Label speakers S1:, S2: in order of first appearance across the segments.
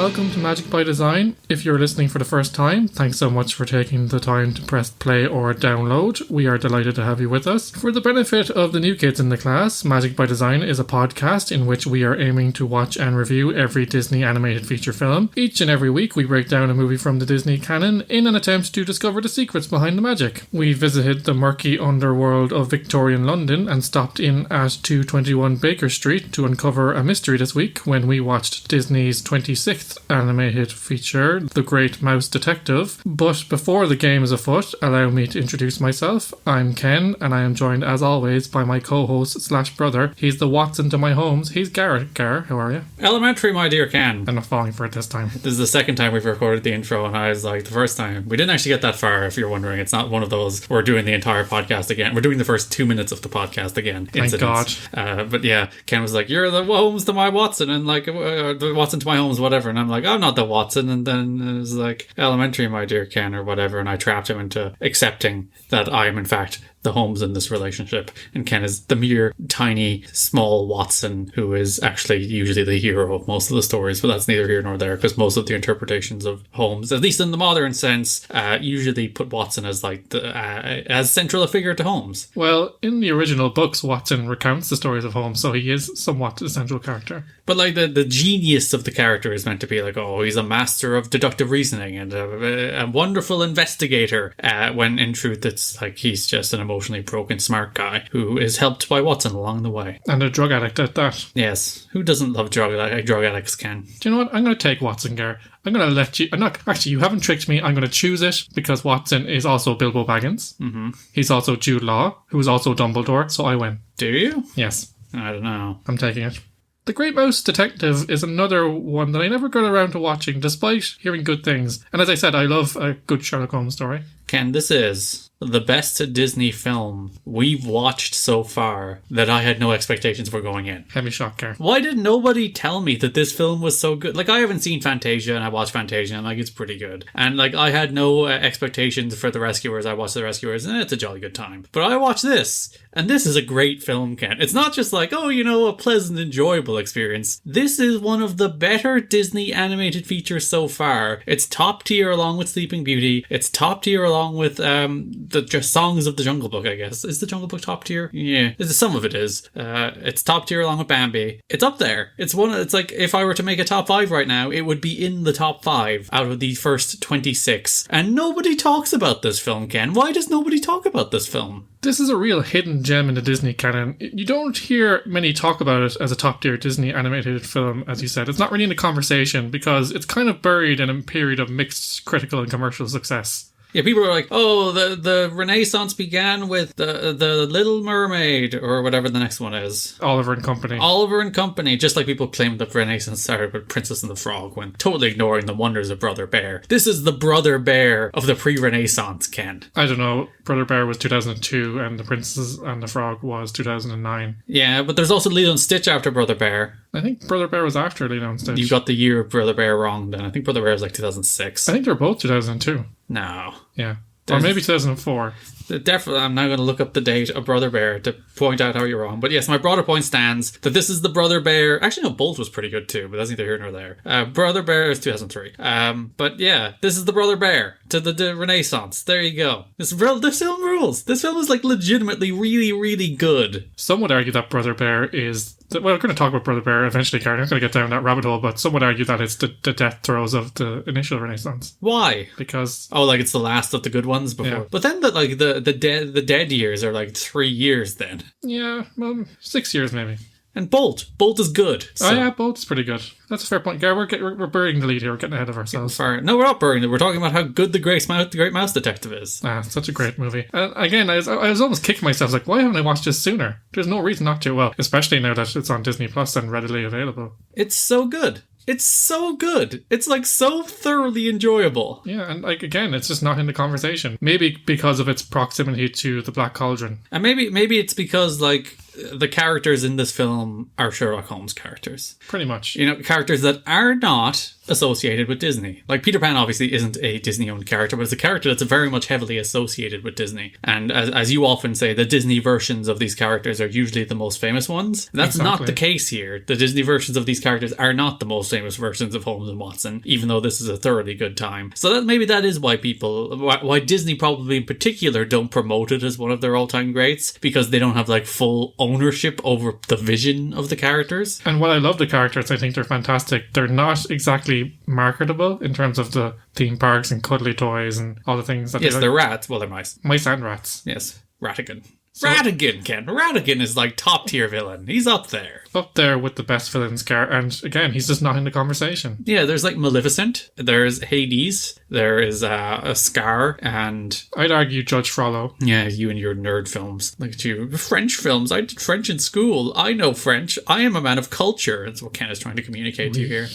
S1: welcome to Magic by Design. If you're listening for the first time, thanks so much for taking the time to press play or download. We are delighted to have you with us. For the benefit of the new kids in the class, Magic by Design is a podcast in which we are aiming to watch and review every Disney animated feature film. Each and every week we break down a movie from the Disney canon in an attempt to discover the secrets behind the magic. We visited the murky underworld of Victorian London and stopped in at 221 Baker Street to uncover a mystery this week when we watched Disney's 26th animated feature, The Great Mouse Detective. But before the game is afoot, allow me to introduce myself. I'm Ken, and I am joined as always by my co-host / brother. He's the Watson to my Holmes. He's Gar. Gar, how are you?
S2: Elementary, my dear Ken.
S1: I'm not falling for it this time.
S2: This is the second time we've recorded the intro, and I was like, the first time, we didn't actually get that far, if you're wondering. It's not one of those, we're doing the entire podcast again. We're doing the first 2 minutes of the podcast again.
S1: Thank God.
S2: But yeah, Ken was like, you're the Holmes to my Watson, and like, the Watson to my Holmes, whatever. And I'm like, I'm not the Watson. And then it was like, elementary, my dear Ken, or whatever. And I trapped him into accepting that I am, in fact, the Holmes in this relationship. And Ken is the mere, tiny, small Watson who is actually usually the hero of most of the stories. But that's neither here nor there, because most of the interpretations of Holmes, at least in the modern sense, usually put Watson as like as central a figure to Holmes.
S1: Well, in the original books, Watson recounts the stories of Holmes, so he is somewhat a central character.
S2: But like the genius of the character is meant to be like, oh, he's a master of deductive reasoning and a wonderful investigator. When in truth, it's like he's just an emotionally broken smart guy who is helped by Watson along the way.
S1: And a drug addict at that.
S2: Yes. Who doesn't love drug addicts, Ken?
S1: Do you know what? I'm going to take Watson, Gar. I'm going to let you... Actually, you haven't tricked me. I'm going to choose it because Watson is also Bilbo Baggins. Mm-hmm. He's also Jude Law, who is also Dumbledore, so I win.
S2: Do you?
S1: Yes.
S2: I don't know.
S1: I'm taking it. The Great Mouse Detective is another one that I never got around to watching, despite hearing good things. And as I said, I love a good Sherlock Holmes story.
S2: Ken, this is the best Disney film we've watched so far that I had no expectations for going in.
S1: Heavy shock, Gar.
S2: Why did nobody tell me that this film was so good? Like, I haven't seen Fantasia, and I watched Fantasia, and I'm like, it's pretty good. And like, I had no expectations for The Rescuers. I watched The Rescuers, and it's a jolly good time. But I watched this, and this is a great film, Ken. It's not just like, oh, you know, a pleasant, enjoyable experience. This is one of the better Disney animated features so far. It's top tier along with Sleeping Beauty. It's top tier along with the just Songs of the Jungle Book, I guess. Is the Jungle Book top tier? Yeah, some of it is. It's top tier along with Bambi. It's up there. It's like if I were to make a top 5 right now, it would be in the top 5 out of the first 26. And nobody talks about this film, Ken. Why does nobody talk about this film?
S1: This is a real hidden gem in the Disney canon. You don't hear many talk about it as a top-tier Disney animated film, as you said. It's not really in the conversation because it's kind of buried in a period of mixed critical and commercial success.
S2: Yeah, people are like, oh, the Renaissance began with the Little Mermaid, or whatever the next one is.
S1: Oliver and Company.
S2: Oliver and Company, just like people claim the Renaissance started with Princess and the Frog, when totally ignoring the wonders of Brother Bear. This is the Brother Bear of the pre-Renaissance, Ken.
S1: I don't know. Brother Bear was 2002, and the Princess and the Frog was 2009.
S2: Yeah, but there's also Lilo and Stitch after Brother Bear.
S1: I think Brother Bear was after Lilo and Stitch.
S2: You got the year of Brother Bear wrong then. I think Brother Bear was like 2006.
S1: I think they're both 2002.
S2: No.
S1: Yeah. Or maybe 2004.
S2: Definitely, I'm now going to look up the date of Brother Bear to point out how you're wrong. But yes, my broader point stands that this is the Brother Bear. Actually, no, Bolt was pretty good too, but that's neither here nor there. Brother Bear is 2003. But yeah, this is the Brother Bear to the Renaissance. There you go. This film rules. This film is like legitimately really, really good.
S1: Some would argue that Brother Bear is... Well, we're going to talk about Brother Bear eventually, Karen. I'm not going to get down that rabbit hole, but some would argue that it's the death throes of the initial Renaissance.
S2: Why?
S1: Because...
S2: Oh, like it's the last of the good ones before. Yeah. But then the dead years are like 3 years then.
S1: Yeah, well, 6 years maybe.
S2: And Bolt is good. So.
S1: Oh yeah, Bolt's pretty good. That's a fair point. Gar, we're burying the lead here. We're getting ahead of ourselves.
S2: No, we're not burying it. We're talking about how good the Great Mouse Detective is.
S1: Such a great movie. Again, I was almost kicking myself. Like, why haven't I watched this sooner? There's no reason not to. Well, especially now that it's on Disney Plus and readily available.
S2: It's so good. It's so good. It's like so thoroughly enjoyable.
S1: Yeah, and like again, it's just not in the conversation. Maybe because of its proximity to the Black Cauldron.
S2: And maybe it's because like the characters in this film are Sherlock Holmes characters.
S1: Pretty much.
S2: You know, characters that are not associated with Disney. Like, Peter Pan obviously isn't a Disney-owned character, but it's a character that's very much heavily associated with Disney. And as you often say, the Disney versions of these characters are usually the most famous ones. That's not the case here. The Disney versions of these characters are not the most famous versions of Holmes and Watson, even though this is a thoroughly good time. So maybe that is why why Disney probably in particular don't promote it as one of their all-time greats, because they don't have like full ownership over the vision of the characters.
S1: And while I love the characters, I think they're fantastic. They're not exactly marketable in terms of the theme parks and cuddly toys and all the things that
S2: they're rats. Well, they're mice.
S1: Mice and rats.
S2: Yes. Ratigan. Ratigan, Ken. Ratigan is like top tier villain. He's up there.
S1: Up there with the best villains, Gar. And again, he's just not in the conversation.
S2: Yeah, there's like Maleficent. There's Hades. There is a Scar. And
S1: I'd argue Judge Frollo.
S2: Yeah, you and your nerd films. Look at you. French films. I did French in school. I know French. I am a man of culture. That's what Ken is trying to communicate to you here.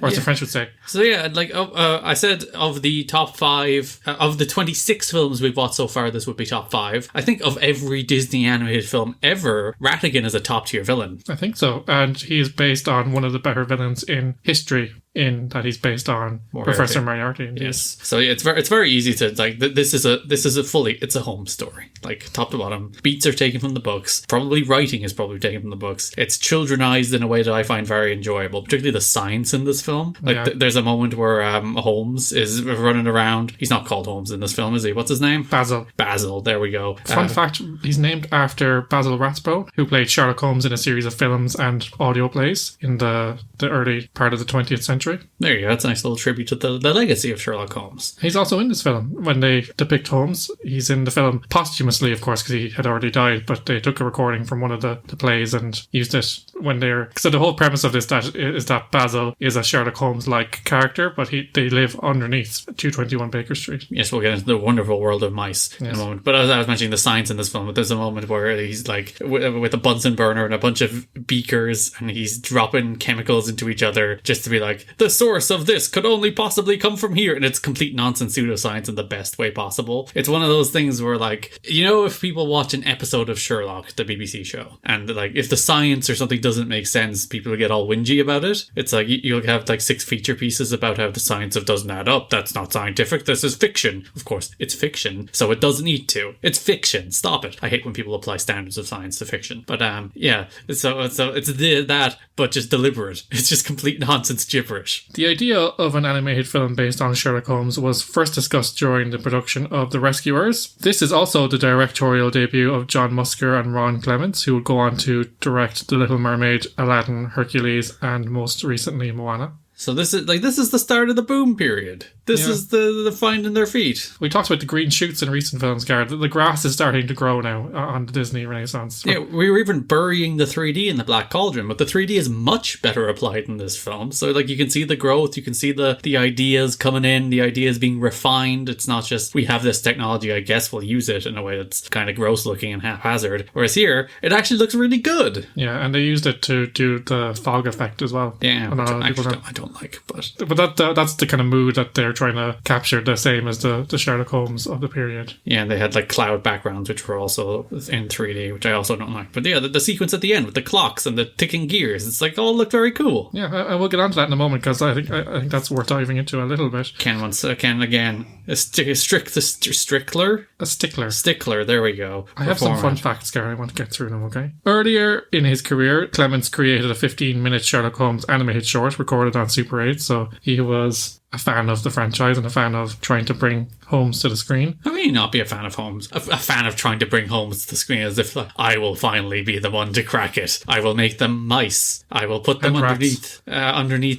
S1: Or as the French would say.
S2: So yeah, like I said, of the top 5, of the 26 films we've watched so far, this would be top 5. I think of every Disney animated film ever, Ratigan is a top tier villain.
S1: I think so. And he is based on one of the better villains in history, in that he's based on Professor Moriarty. Indeed.
S2: Yes. So yeah, it's very easy to like. This is a home story, like top to bottom. Beats are taken from the books. Probably writing is probably taken from the books. It's childrenized in a way that I find very enjoyable, particularly the science in this film. Like there's a moment where Holmes is running around. He's not called Holmes in this film, is he? What's his name?
S1: Basil.
S2: Basil. There we go.
S1: Fun fact: he's named after Basil Rathbone, who played Sherlock Holmes in a series of films and audio plays in the early part of the 20th century.
S2: There you go. That's a nice little tribute to the legacy of Sherlock Holmes.
S1: He's also in this film. When they depict Holmes, he's in the film posthumously, of course, because he had already died, but they took a recording from one of the plays and used it when they're... So the whole premise of this is that Basil is a Sherlock Holmes-like character, but they live underneath 221 Baker Street.
S2: Yes, we'll get into the wonderful world of mice in a moment. But as I was mentioning the science in this film, there's a moment where he's like with a Bunsen burner and a bunch of beakers, and he's dropping chemicals into each other just to be like, the source of this could only possibly come from here. And it's complete nonsense pseudoscience in the best way possible. It's one of those things where, like, you know, if people watch an episode of Sherlock, the BBC show, and like if the science or something doesn't make sense, people get all whingy about it. It's like you'll have like 6 feature pieces about how the science doesn't add up. That's not scientific. This is fiction. Of course, it's fiction, so it doesn't need to. It's fiction. Stop it. I hate when people apply standards of science to fiction. But yeah, so it's that, but just deliberate. It's just complete nonsense gibberish.
S1: The idea of an animated film based on Sherlock Holmes was first discussed during the production of The Rescuers. This is also the directorial debut of John Musker and Ron Clements, who would go on to direct The Little Mermaid, Aladdin, Hercules, and most recently Moana.
S2: So this is the start of the boom period. This is the finding their feet.
S1: We talked about the green shoots in recent films, Gar. The grass is starting to grow now on the Disney Renaissance.
S2: Yeah, we were even burying the 3D in the Black Cauldron, but the 3D is much better applied in this film. So like you can see the growth, you can see the ideas coming in, the ideas being refined. It's not just, we have this technology, I guess we'll use it in a way that's kind of gross looking and haphazard. Whereas here, it actually looks really good.
S1: Yeah, and they used it to do the fog effect as well.
S2: Yeah, I don't like,
S1: but that's the kind of mood that they're trying to capture, the same as the Sherlock Holmes of the period.
S2: Yeah, they had like cloud backgrounds, which were also in 3D, which I also don't like. But yeah, the sequence at the end with the clocks and the ticking gears, it's like all looked very cool.
S1: Yeah, I will get onto that in a moment because I think that's worth diving into a little bit.
S2: Ken again, a stickler. Stickler, there we go.
S1: I have some fun facts, Gary. I want to get through them, okay? Earlier in his career, Clements created a 15-minute Sherlock Holmes animated short recorded on Super 8, so he was a fan of the franchise and a fan of trying to bring Holmes to the screen.
S2: How can you not be a fan of Holmes? A fan of trying to bring Holmes to the screen, as if like, I will finally be the one to crack it. I will make them mice. I will put them underneath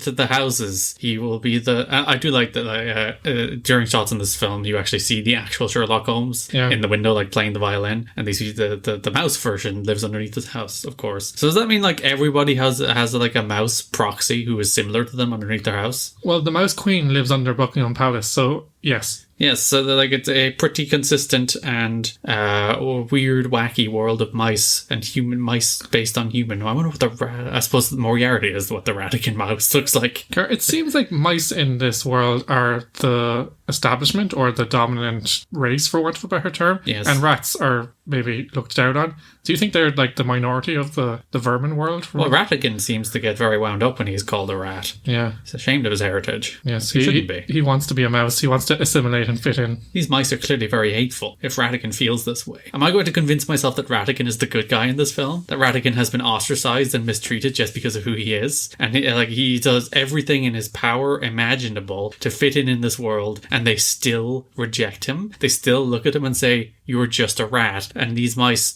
S2: the houses. He will be the... I do like that during shots in this film, you actually see the actual Sherlock Holmes in the window, like playing the violin, and they see the mouse version lives underneath his house, of course. So does that mean like everybody has like a mouse proxy who is similar to them underneath their house?
S1: Well, the Mouse Queen lives under Buckingham Palace, so yes.
S2: Yes, so like it's a pretty consistent and weird, wacky world of mice and human mice based on human. I wonder what I suppose Moriarty is what the Ratigan mouse looks like.
S1: It seems like mice in this world are the establishment or the dominant race, for want of a better term.
S2: Yes.
S1: And rats are maybe looked down on. Do you think they're like the minority of the vermin world?
S2: Well, Ratigan seems to get very wound up when he's called a rat.
S1: Yeah.
S2: He's ashamed of his heritage.
S1: Yes,
S2: he shouldn't be.
S1: He wants to be a mouse. He wants to assimilate and fit in.
S2: These mice are clearly very hateful if Ratigan feels this way. Am I going to convince myself that Ratigan is the good guy in this film? That Ratigan has been ostracized and mistreated just because of who he is? And he does everything in his power imaginable to fit in this world, and they still reject him. They still look at him and say, "You're just a rat." And these mice...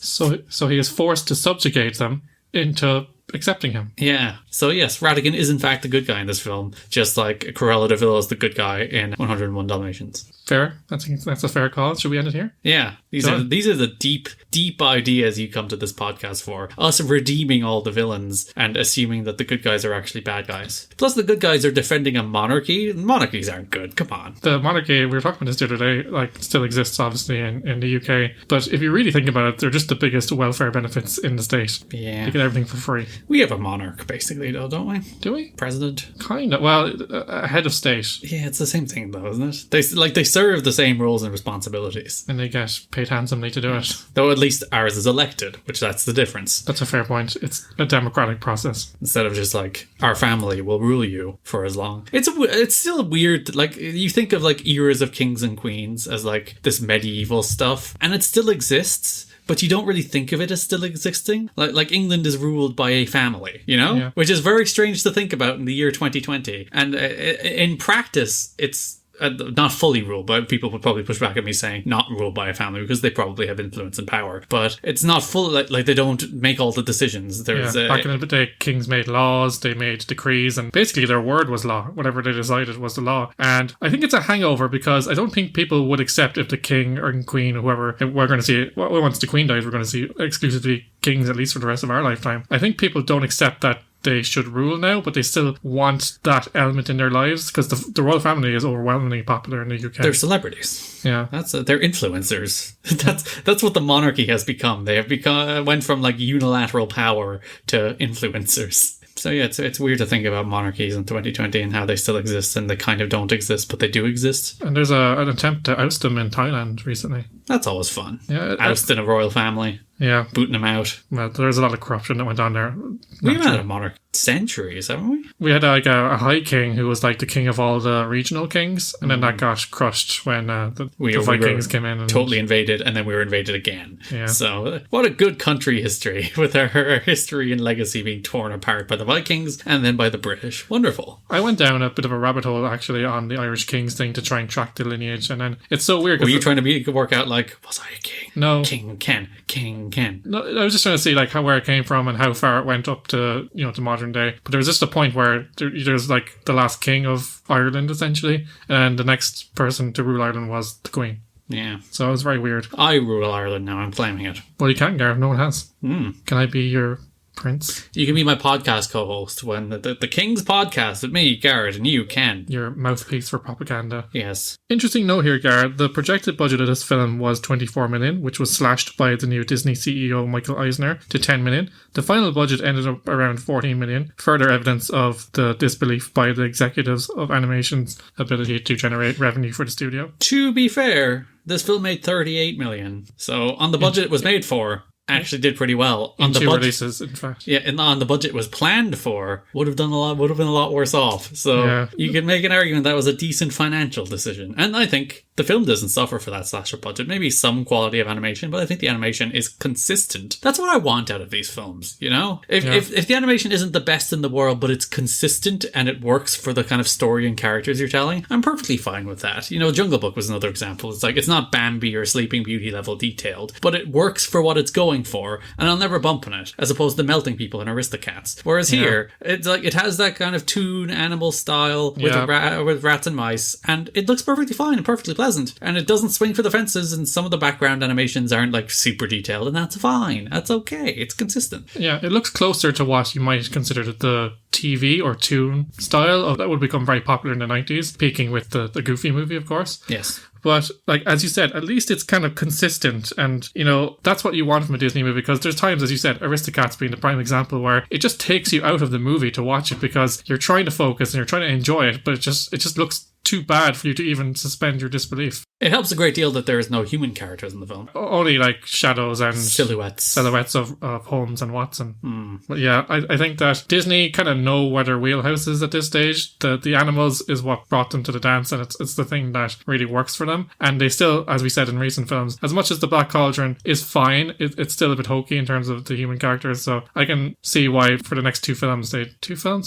S1: So he is forced to subjugate them into accepting him.
S2: Yeah. So yes, Ratigan is in fact the good guy in this film, just like Cruella de Vil is the good guy in 101 Dalmatians.
S1: Fair. That's a fair call. Should we end it here?
S2: Yeah. These are the deep ideas you come to this podcast for. Us redeeming all the villains and assuming that the good guys are actually bad guys. Plus the good guys are defending a monarchy. Monarchies aren't good. Come on.
S1: The monarchy, we were talking about this the other day, like still exists obviously in the UK. But if you really think about it, they're just the biggest welfare benefits in the state.
S2: Yeah.
S1: You get everything for free.
S2: We have a monarch basically though, don't we?
S1: Do we?
S2: President.
S1: Kind of. Well, a head of state.
S2: Yeah, it's the same thing though, isn't it? They serve the same roles and responsibilities.
S1: And they get paid handsomely to do it.
S2: Though at least ours is elected, which that's the difference.
S1: That's a fair point. It's a democratic process.
S2: Instead of just like, our family will rule you for as long. It's still weird, like, you think of like eras of kings and queens as like this medieval stuff, and it still exists. But you don't really think of it as still existing. Like England is ruled by a family, you know?
S1: Yeah.
S2: Which is very strange to think about in the year 2020. And in practice, it's not fully ruled, but people would probably push back at me saying not ruled by a family because they probably have influence and power. But it's not full, like they don't make all the decisions.
S1: Back in the day, kings made laws, they made decrees, and basically their word was law. Whatever they decided was the law. And I think it's a hangover because I don't think people would accept if the king or queen, whoever, we're going to see, once the queen dies, we're going to see exclusively kings, at least for the rest of our lifetime. I think people don't accept that they should rule now, but they still want that element in their lives because the royal family is overwhelmingly popular in the UK.
S2: They're celebrities.
S1: Yeah,
S2: they're influencers. That's what the monarchy has become. They have went from like unilateral power to influencers. So yeah, it's weird to think about monarchies in 2020 and how they still exist and they kind of don't exist, but they do exist.
S1: And there's an attempt to oust them in Thailand recently.
S2: That's always fun.
S1: Yeah,
S2: ousting a royal family.
S1: Yeah.
S2: Booting them out.
S1: Well, there's a lot of corruption that went on there.
S2: We've had a monarch centuries, haven't we?
S1: We had like a high king who was like the king of all the regional kings, and then that got crushed when the Vikings came in. And
S2: totally invaded, and then we were invaded again.
S1: Yeah.
S2: So, what a good country history, with our history and legacy being torn apart by the Vikings and then by the British. Wonderful.
S1: I went down a bit of a rabbit hole actually on the Irish kings thing to try and track the lineage, and then it's so weird.
S2: Were you trying to work out like, was I a king?
S1: No.
S2: King Ken. No,
S1: I was just trying to see like where it came from and how far it went up to to modern day. But there was just a point where there's like the last king of Ireland essentially, and the next person to rule Ireland was the Queen.
S2: Yeah.
S1: So it was very weird.
S2: I rule Ireland now. I'm claiming it.
S1: Well, you can't, Gareth. No one has.
S2: Can
S1: I be your prince?
S2: You can be my podcast co-host when the King's podcast with me, Garrett, and you, Ken.
S1: Your mouthpiece for propaganda.
S2: Yes.
S1: Interesting note here, Garrett. The projected budget of this film was 24 million, which was slashed by the new Disney CEO Michael Eisner to 10 million. The final budget ended up around 14 million. Further evidence of the disbelief by the executives of animation's ability to generate revenue for the studio.
S2: To be fair, this film made 38 million. So on the budget it was made for, actually did pretty well. On the budget,
S1: releases, in fact.
S2: Yeah, and on the budget was planned for, would have been a lot worse off. So you can make an argument that was a decent financial decision. And I think the film doesn't suffer for that slasher budget. Maybe some quality of animation, but I think the animation is consistent. That's what I want out of these films, you know? If the animation isn't the best in the world, but it's consistent and it works for the kind of story and characters you're telling, I'm perfectly fine with that. You know, Jungle Book was another example. It's like, it's not Bambi or Sleeping Beauty level detailed, but it works for what it's going for, and I'll never bump on it, as opposed to melting people in Aristocats. Whereas here, it's like, it has that kind of toon animal style with rats and mice, and it looks perfectly fine and perfectly pleasant. And it doesn't swing for the fences, and some of the background animations aren't like super detailed, and that's fine. That's okay. It's consistent.
S1: Yeah, it looks closer to what you might consider the TV or toon style that would become very popular in the 90s, peaking with the Goofy movie, of course.
S2: Yes.
S1: But, like, as you said, at least it's kind of consistent. And, you know, that's what you want from a Disney movie, because there's times, as you said, Aristocats being the prime example, where it just takes you out of the movie to watch it because you're trying to focus and you're trying to enjoy it, but it just looks too bad for you to even suspend your disbelief.
S2: It helps a great deal that there is no human characters in the film.
S1: Only like shadows and
S2: silhouettes
S1: of Holmes and Watson. But yeah, I think that Disney kind of know where their wheelhouse is at this stage. The animals is what brought them to the dance, and it's the thing that really works for them. And they still, as we said in recent films, as much as the Black Cauldron is fine, it's still a bit hokey in terms of the human characters. So I can see why for the next two films.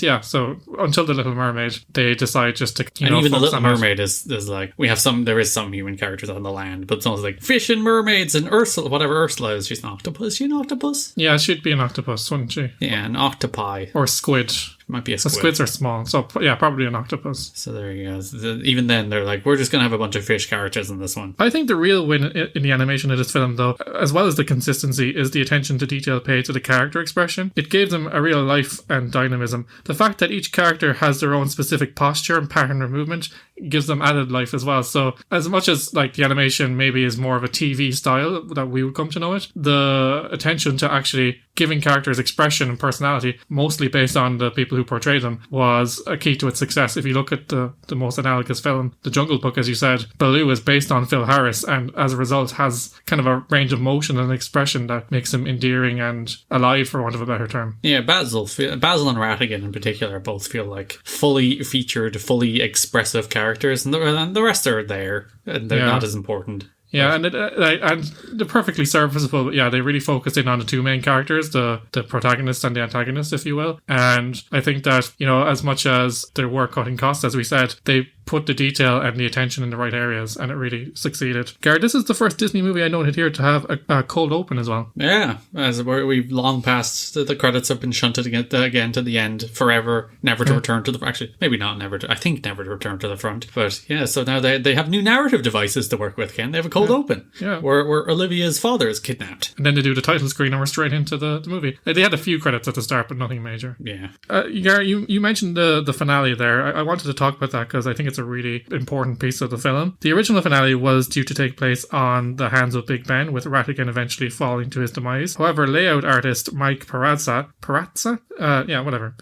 S1: Yeah. So until The Little Mermaid, they decide just to
S2: and even The Little Mermaid is like, there is some human characters on the land, but it's almost like fish and mermaids and Ursula, whatever Ursula is. She's an octopus. Is she an octopus?
S1: Yeah, she'd be an octopus, wouldn't she?
S2: Yeah, an octopi.
S1: Or squid.
S2: Might be a squid.
S1: The squids are small, so yeah, probably an octopus.
S2: So there you go. Even then, they're like, we're just going to have a bunch of fish characters in this one.
S1: I think the real win in the animation of this film, though, as well as the consistency, is the attention to detail paid to the character expression. It gave them a real life and dynamism. The fact that each character has their own specific posture and pattern of movement gives them added life as well. So as much as like the animation maybe is more of a TV style that we would come to know it, the attention to actually giving characters expression and personality, mostly based on the people who portray them, was a key to its success. If you look at the most analogous film, The Jungle Book, as you said, Baloo is based on Phil Harris, and as a result has kind of a range of motion and expression that makes him endearing and alive, for want of a better term.
S2: Yeah, Basil and Ratigan in particular both feel like fully featured, fully expressive characters, and the rest are there, and they're not as important.
S1: Yeah, and they're perfectly serviceable. But yeah, they really focus in on the two main characters, the protagonist and the antagonist, if you will. And I think that, you know, as much as they were cutting costs, as we said, they put the detail and the attention in the right areas, and it really succeeded. Gar, this is the first Disney movie I noted here to have a cold open as well. Yeah,
S2: as we've long passed, the credits have been shunted again to the end, forever, never to return to the... Actually, maybe not never to... I think never to return to the front. But yeah, so now they have new narrative devices to work with, Ken. They have a cold open.
S1: Yeah.
S2: Where Olivia's father is kidnapped.
S1: And then they do the title screen and we're straight into the movie. They had a few credits at the start, but nothing major.
S2: Yeah.
S1: Gar, you mentioned the finale there. I wanted to talk about that because I think it's a really important piece of the film. The original finale was due to take place on the hands of Big Ben, with Ratigan eventually falling to his demise. However, layout artist Mike Parazza,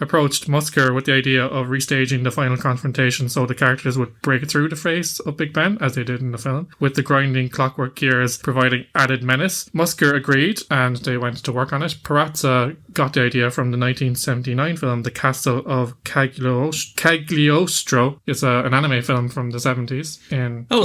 S1: approached Musker with the idea of restaging the final confrontation so the characters would break through the face of Big Ben, as they did in the film, with the grinding clockwork gears providing added menace. Musker agreed, and they went to work on it. Parazza got the idea from the 1979 film The Castle of Cagliostro. It's an anime film from the 70s.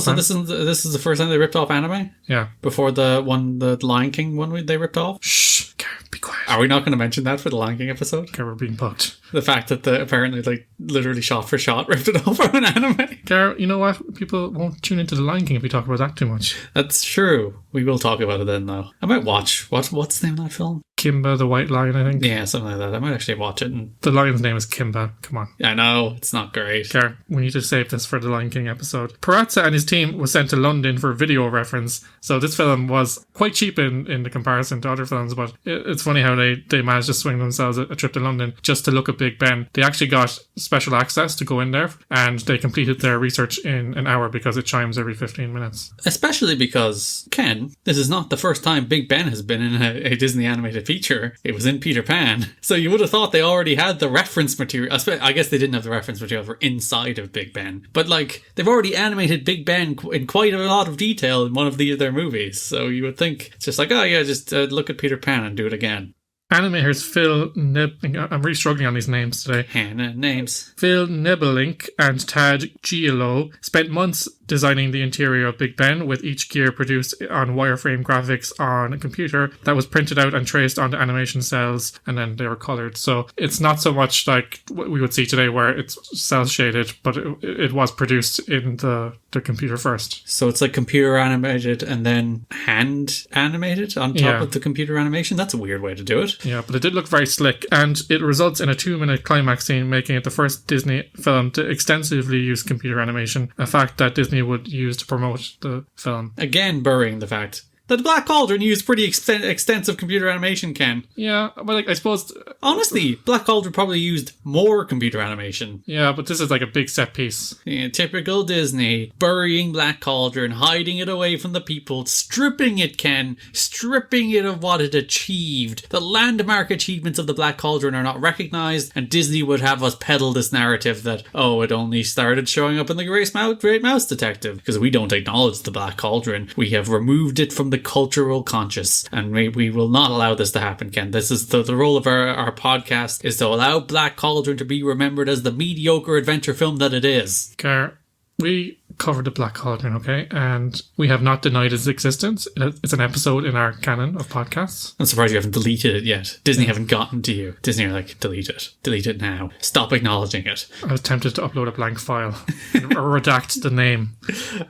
S2: So this is the first time they ripped off anime?
S1: Yeah.
S2: Before the Lion King one they ripped off?
S1: Shh, be quiet.
S2: Are we not going to mention that for the Lion King episode?
S1: We're being poked.
S2: The fact that apparently like literally shot for shot ripped it off from an anime.
S1: Gar, you know what? People won't tune into the Lion King if we talk about that too much.
S2: That's true. We will talk about it then, though. I might watch. What's the name of that film?
S1: Kimba the White Lion, I think.
S2: Yeah, something like that. I might actually watch it.
S1: The lion's name is Kimba. Come on.
S2: I know. It's not great.
S1: Gar, we need to save this for the Lion King episode. Parazza and his team was sent to London for video reference. So this film was quite cheap in the comparison to other films, but it's funny how they managed to swing themselves a trip to London just to look at Big Ben. They actually got special access to go in there, and they completed their research in an hour because it chimes every 15 minutes.
S2: Especially because, Ken, this is not the first time Big Ben has been in a Disney animated feature. It was in Peter Pan. So you would have thought they already had the reference material. I guess they didn't have the reference material for inside of Big Ben. But like, they've already animated Big Ben in quite a lot of detail in one of their movies. So you would think it's just like, oh yeah, just look at Peter Pan and do it again.
S1: Animators I'm really struggling on these names today.
S2: Names.
S1: Phil Nebelink and Tad Giolo spent months designing the interior of Big Ben, with each gear produced on wireframe graphics on a computer that was printed out and traced onto animation cells, and then they were colored. So it's not so much like what we would see today where it's cel shaded, but it was produced in the computer first.
S2: So it's like computer animated and then hand animated on top of the computer animation. That's a weird way to do it.
S1: Yeah, but it did look very slick, and it results in a 2-minute climax scene, making it the first Disney film to extensively use computer animation, a fact that Disney would use to promote the film.
S2: Again, burying the fact The Black Cauldron used pretty extensive computer animation, Ken.
S1: Yeah, but like, I suppose...
S2: Honestly, Black Cauldron probably used more computer animation.
S1: Yeah, but this is like a big set piece.
S2: Yeah, typical Disney. Burying Black Cauldron, hiding it away from the people, stripping it, Ken. Stripping it of what it achieved. The landmark achievements of the Black Cauldron are not recognized, and Disney would have us peddle this narrative that, oh, it only started showing up in the Great Mouse Detective. Because we don't acknowledge the Black Cauldron. We have removed it from the cultural conscious, and we will not allow this to happen, Ken. This is the role of our podcast, is to allow Black Cauldron to be remembered as the mediocre adventure film that it is.
S1: Gar, we covered the Black Cauldron, okay? And we have not denied its existence. It's an episode in our canon of podcasts.
S2: I'm surprised you haven't deleted it yet. Disney haven't gotten to you. Disney are like, delete it. Delete it now. Stop acknowledging it.
S1: I was tempted to upload a blank file or redact the name.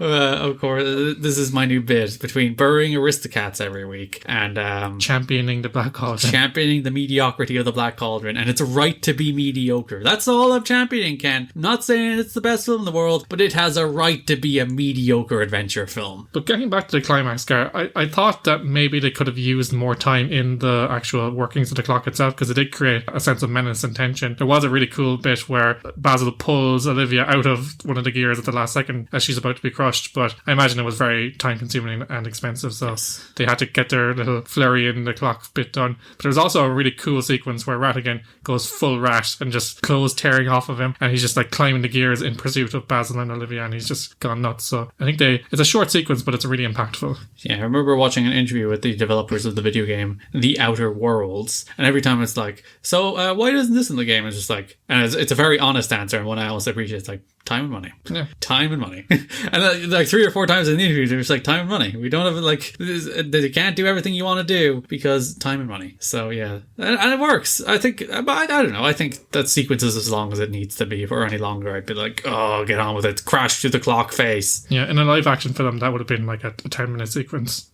S2: Of course, this is my new bit between burying Aristocats every week and
S1: championing the Black Cauldron.
S2: Championing the mediocrity of the Black Cauldron. And it's a right to be mediocre. That's all I'm championing, Ken. I'm not saying it's the best film in the world, but it has a right to be a mediocre adventure film.
S1: But getting back to the climax, Gar, I thought that maybe they could have used more time in the actual workings of the clock itself, because it did create a sense of menace and tension. There was a really cool bit where Basil pulls Olivia out of one of the gears at the last second as she's about to be crushed, but I imagine it was very time consuming and expensive, so they had to get their little flurry in the clock bit done. But there's also a really cool sequence where Rattigan goes full rat and just clothes tearing off of him, and he's just like climbing the gears in pursuit of Basil and Olivia, and he's just gone nuts. So I think it's a short sequence, but it's really impactful.
S2: Yeah, I remember watching an interview with the developers of the video game The Outer Worlds, and every time it's like, so why isn't this in the game? It's just like, and it's a very honest answer, and one I also appreciate, it's like, time and money. Yeah. Time and money. And like 3 or 4 times in the interview, they're just like, time and money. We don't have like, they can't do everything you want to do because time and money. So yeah, and it works. I think, I don't know, I think that sequence is as long as it needs to be. If it were any longer, I'd be like, oh, get on with it. Crash through the clock face.
S1: Yeah, in a live action film, that would have been like a 10-minute sequence.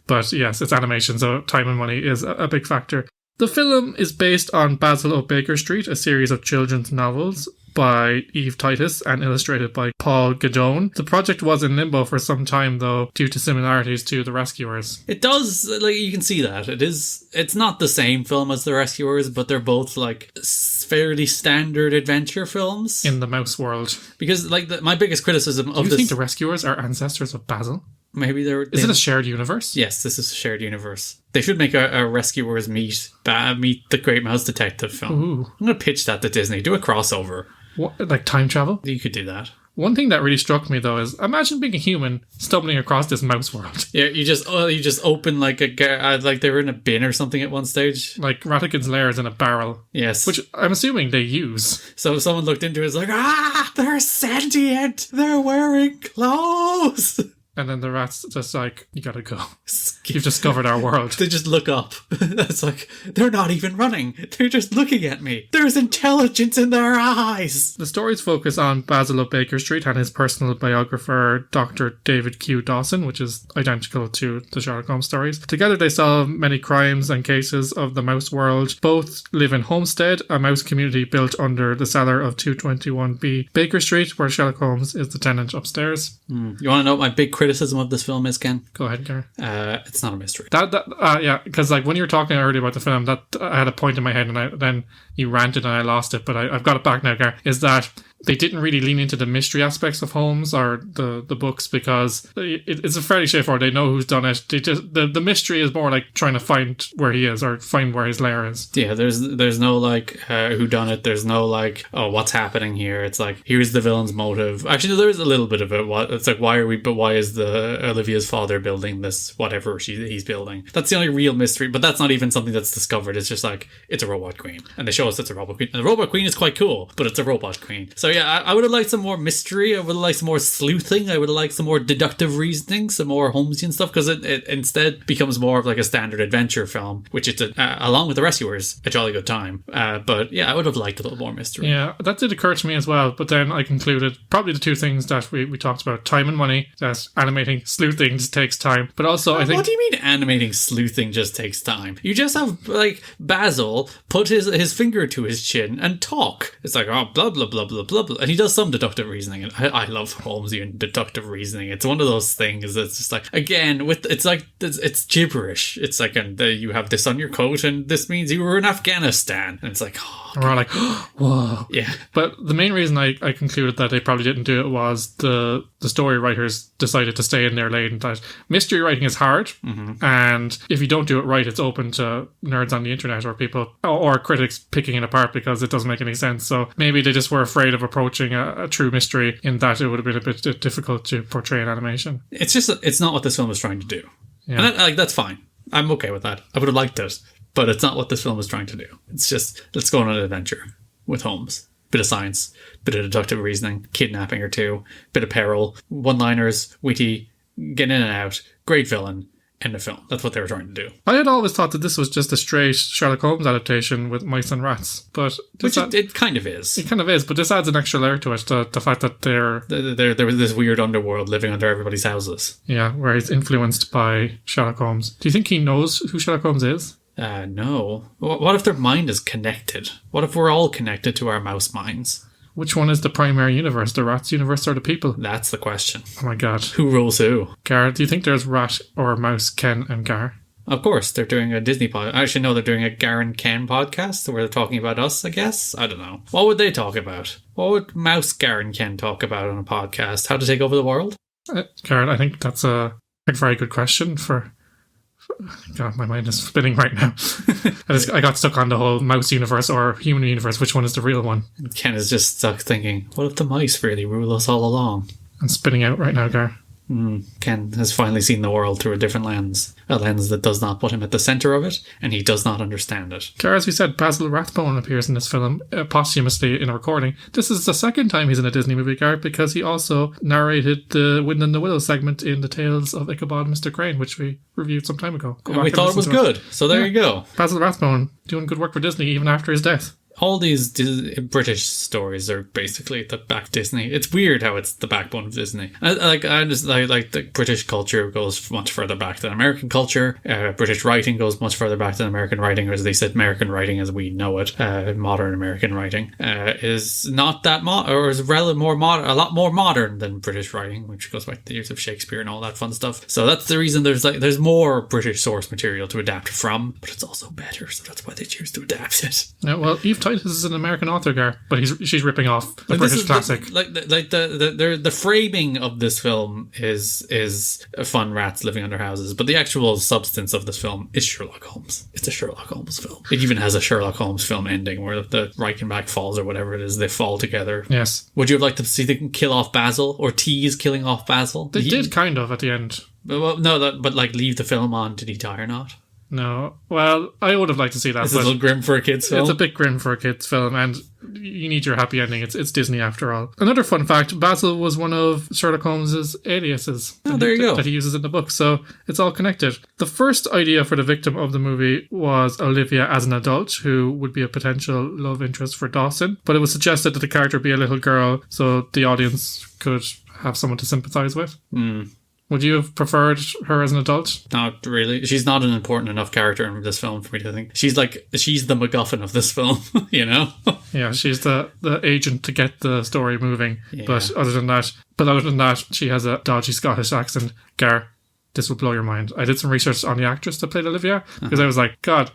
S1: But yes, it's animation, so time and money is a big factor. The film is based on Basil of Baker Street, a series of children's novels by Eve Titus and illustrated by Paul Gadone. The project was in limbo for some time, though, due to similarities to The Rescuers.
S2: It does, like, you can see that. It's not the same film as The Rescuers, but they're both, like, fairly standard adventure films.
S1: In the mouse world.
S2: Because, like, my biggest criticism of this...
S1: Do you think The Rescuers are ancestors of Basil?
S2: Maybe they're...
S1: Is it a shared universe?
S2: Yes, this is a shared universe. They should make a Rescuers meet the Great Mouse Detective film.
S1: Ooh.
S2: I'm going to pitch that to Disney. Do a crossover.
S1: What, like time travel?
S2: You could do that.
S1: One thing that really struck me, though, is imagine being a human stumbling across this mouse world.
S2: Yeah, you just open like like they were in a bin or something at one stage.
S1: Like Rattigan's lair is in a barrel.
S2: Yes.
S1: Which I'm assuming they use.
S2: So someone looked into it, it's like, they're sentient! They're wearing clothes!
S1: And then the rat's just like, you gotta go. You've discovered our world.
S2: They just look up. It's like, they're not even running. They're just looking at me. There's intelligence in their eyes.
S1: The stories focus on Basil of Baker Street and his personal biographer, Dr. David Q. Dawson, which is identical to the Sherlock Holmes stories. Together they solve many crimes and cases of the mouse world. Both live in Homestead, a mouse community built under the cellar of 221B Baker Street, where Sherlock Holmes is the tenant upstairs.
S2: You want to know what my big criticism of this film is, Ken?
S1: Go ahead, Gar.
S2: It's not a mystery.
S1: Yeah, because like when you were talking earlier about the film, that I had a point in my head, and then you ranted and I lost it, but I've got it back now, Gar. Is that they didn't really lean into the mystery aspects of Holmes or the books, because it's a fairly straightforward. They know who's done it. They just the mystery is more like trying to find where he is or find where his lair is.
S2: Yeah, there's no like who done it. There's no like, oh, what's happening here. It's like, here's the villain's motive. Actually, there is a little bit of it. It's like, why is the Olivia's father building this whatever he's building? That's the only real mystery. But that's not even something that's discovered. It's just like, it's a robot queen, and they show us it's a robot queen. And the robot queen is quite cool, but it's a robot queen. So yeah, I would have liked some more mystery. I would have liked some more sleuthing. I would have liked some more deductive reasoning, some more Holmesian stuff, because it instead becomes more of like a standard adventure film, which it's along with The Rescuers, a jolly good time. But yeah, I would have liked a little more mystery.
S1: Yeah, that did occur to me as well. But then I concluded probably the two things that we talked about: time and money. That animating sleuthing just takes time, but also I think.
S2: What do you mean animating sleuthing just takes time? You just have like Basil put his finger to his chin and talk. It's like, oh, blah blah blah blah blah. blah, blah. And he does some deductive reasoning. And I love Holmesian deductive reasoning. It's one of those things that's just like, again, it's gibberish. It's like, and you have this on your coat and this means you were in Afghanistan. And it's like, oh,
S1: and we're all like, whoa.
S2: yeah.
S1: But the main reason I concluded that they probably didn't do it was the story writers decided to stay in their lane. That mystery writing is hard, and if you don't do it right, it's open to nerds on the internet or people or critics picking it apart because it doesn't make any sense. So maybe they just were afraid of approaching a true mystery, in that it would have been a bit difficult to portray in animation.
S2: It's just, it's not what this film was trying to do.
S1: Yeah.
S2: And that's fine. I'm okay with that. I would have liked it, but it's not what this film was trying to do. It's just, let's go on an adventure with Holmes. Bit of science, bit of deductive reasoning, kidnapping or two, bit of peril, one-liners, witty, getting in and out, great villain, end of film. That's what they were trying to do.
S1: I had always thought that this was just a straight Sherlock Holmes adaptation with mice and rats, but
S2: it kind of is.
S1: It kind of is, but this adds an extra layer to it. The fact that
S2: there was this weird underworld living under everybody's houses.
S1: Yeah, where he's influenced by Sherlock Holmes. Do you think he knows who Sherlock Holmes is?
S2: No. What if their mind is connected? What if we're all connected to our mouse minds?
S1: Which one is the primary universe, the rats universe or the people?
S2: That's the question.
S1: Oh my god.
S2: Who rules who?
S1: Gar, do you think there's rat or mouse Ken and Gar?
S2: Of course, they're doing a Disney podcast. Actually, no, they're doing a Gar and Ken podcast where they're talking about us, I guess. I don't know. What would they talk about? What would Mouse, Gar and Ken talk about on a podcast? How to take over the world?
S1: Gar, I think that's a very good question for... God, my mind is spinning right now. I got stuck on the whole mouse universe or human universe. Which one is the real one?
S2: Ken is just stuck thinking, what if the mice really rule us all along?
S1: I'm spinning out right now, Gar.
S2: Ken has finally seen the world through a different lens. A lens that does not put him at the centre of it, and he does not understand it.
S1: Gar, as we said, Basil Rathbone appears in this film posthumously in a recording. This is the second time he's in a Disney movie, Gar, because he also narrated the Wind and the Willow segment in The Tales of Ichabod and Mr. Crane, which we reviewed some time ago.
S2: And we thought it was good, so there you go.
S1: Basil Rathbone doing good work for Disney even after his death.
S2: All these British stories are basically the back Disney. It's weird how it's the backbone of Disney. I just like the British culture goes much further back than American culture. British writing goes much further back than American writing, or as they said, American writing as we know it. Modern American writing is not that or is a lot more modern than British writing, which goes back to the years of Shakespeare and all that fun stuff. So that's the reason there's more British source material to adapt from, but it's also better. So that's why they choose to adapt it.
S1: Yeah, well, Eve Titus is an American author, Gar, but she's ripping off a British classic.
S2: The framing of this film is fun rats living under houses, but the actual substance of this film is Sherlock Holmes. It's a Sherlock Holmes film. It even has a Sherlock Holmes film ending where the Reichenbach falls or whatever it is, they fall together.
S1: Yes.
S2: Would you have liked to see them kill off Basil or tease killing off Basil?
S1: They did kind of at the end.
S2: Well, no, but like leave the film on. Did he die or not?
S1: No. Well, I would have liked to see that.
S2: It's a little grim for a kid's film.
S1: It's a bit grim for a kid's film, and you need your happy ending. It's Disney after all. Another fun fact, Basil was one of Sherlock Holmes' aliases.
S2: Oh, there you go.
S1: That he uses in the book, so it's all connected. The first idea for the victim of the movie was Olivia as an adult, who would be a potential love interest for Dawson, but it was suggested that the character be a little girl, so the audience could have someone to sympathise with. Would you have preferred her as an adult?
S2: Not really. She's not an important enough character in this film for me to think. She's the MacGuffin of this film, you know?
S1: Yeah, she's the agent to get the story moving.
S2: Yeah.
S1: But other than that, she has a dodgy Scottish accent. Gar, this will blow your mind. I did some research on the actress that played Olivia, because I was like, God,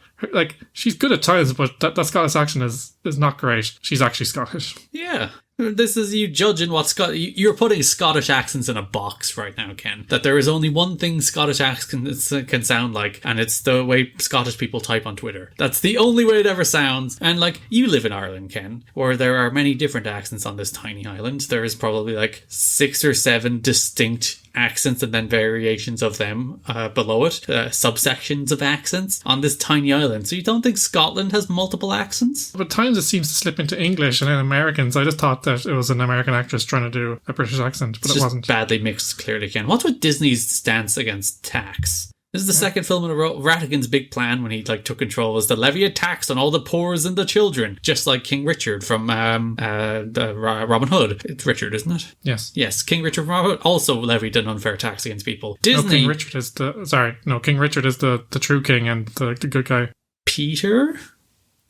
S1: she's good at times, but that Scottish accent is not great. She's actually Scottish.
S2: Yeah. This is you judging what you're putting Scottish accents in a box right now, Ken. That there is only one thing Scottish accents can sound like, and it's the way Scottish people type on Twitter. That's the only way it ever sounds. And you live in Ireland, Ken, where there are many different accents on this tiny island. There is probably 6 or 7 distinct accents and then variations of them below it, subsections of accents on this tiny island. So you don't think Scotland has multiple accents?
S1: But at times it seems to slip into English and then Americans. I just thought that it was an American actress trying to do a British accent, but it wasn't.
S2: Badly mixed, clearly, Ken. What's with Disney's stance against tax? This is the second film in a row. Rattigan's big plan when he took control was to levy a tax on all the poor and the children, just like King Richard from Robin Hood. It's Richard, isn't it?
S1: Yes.
S2: Yes, King Richard from Robin Hood also levied an unfair tax against people. Disney.
S1: No, King Richard is King Richard is the true king and the good guy.
S2: Peter?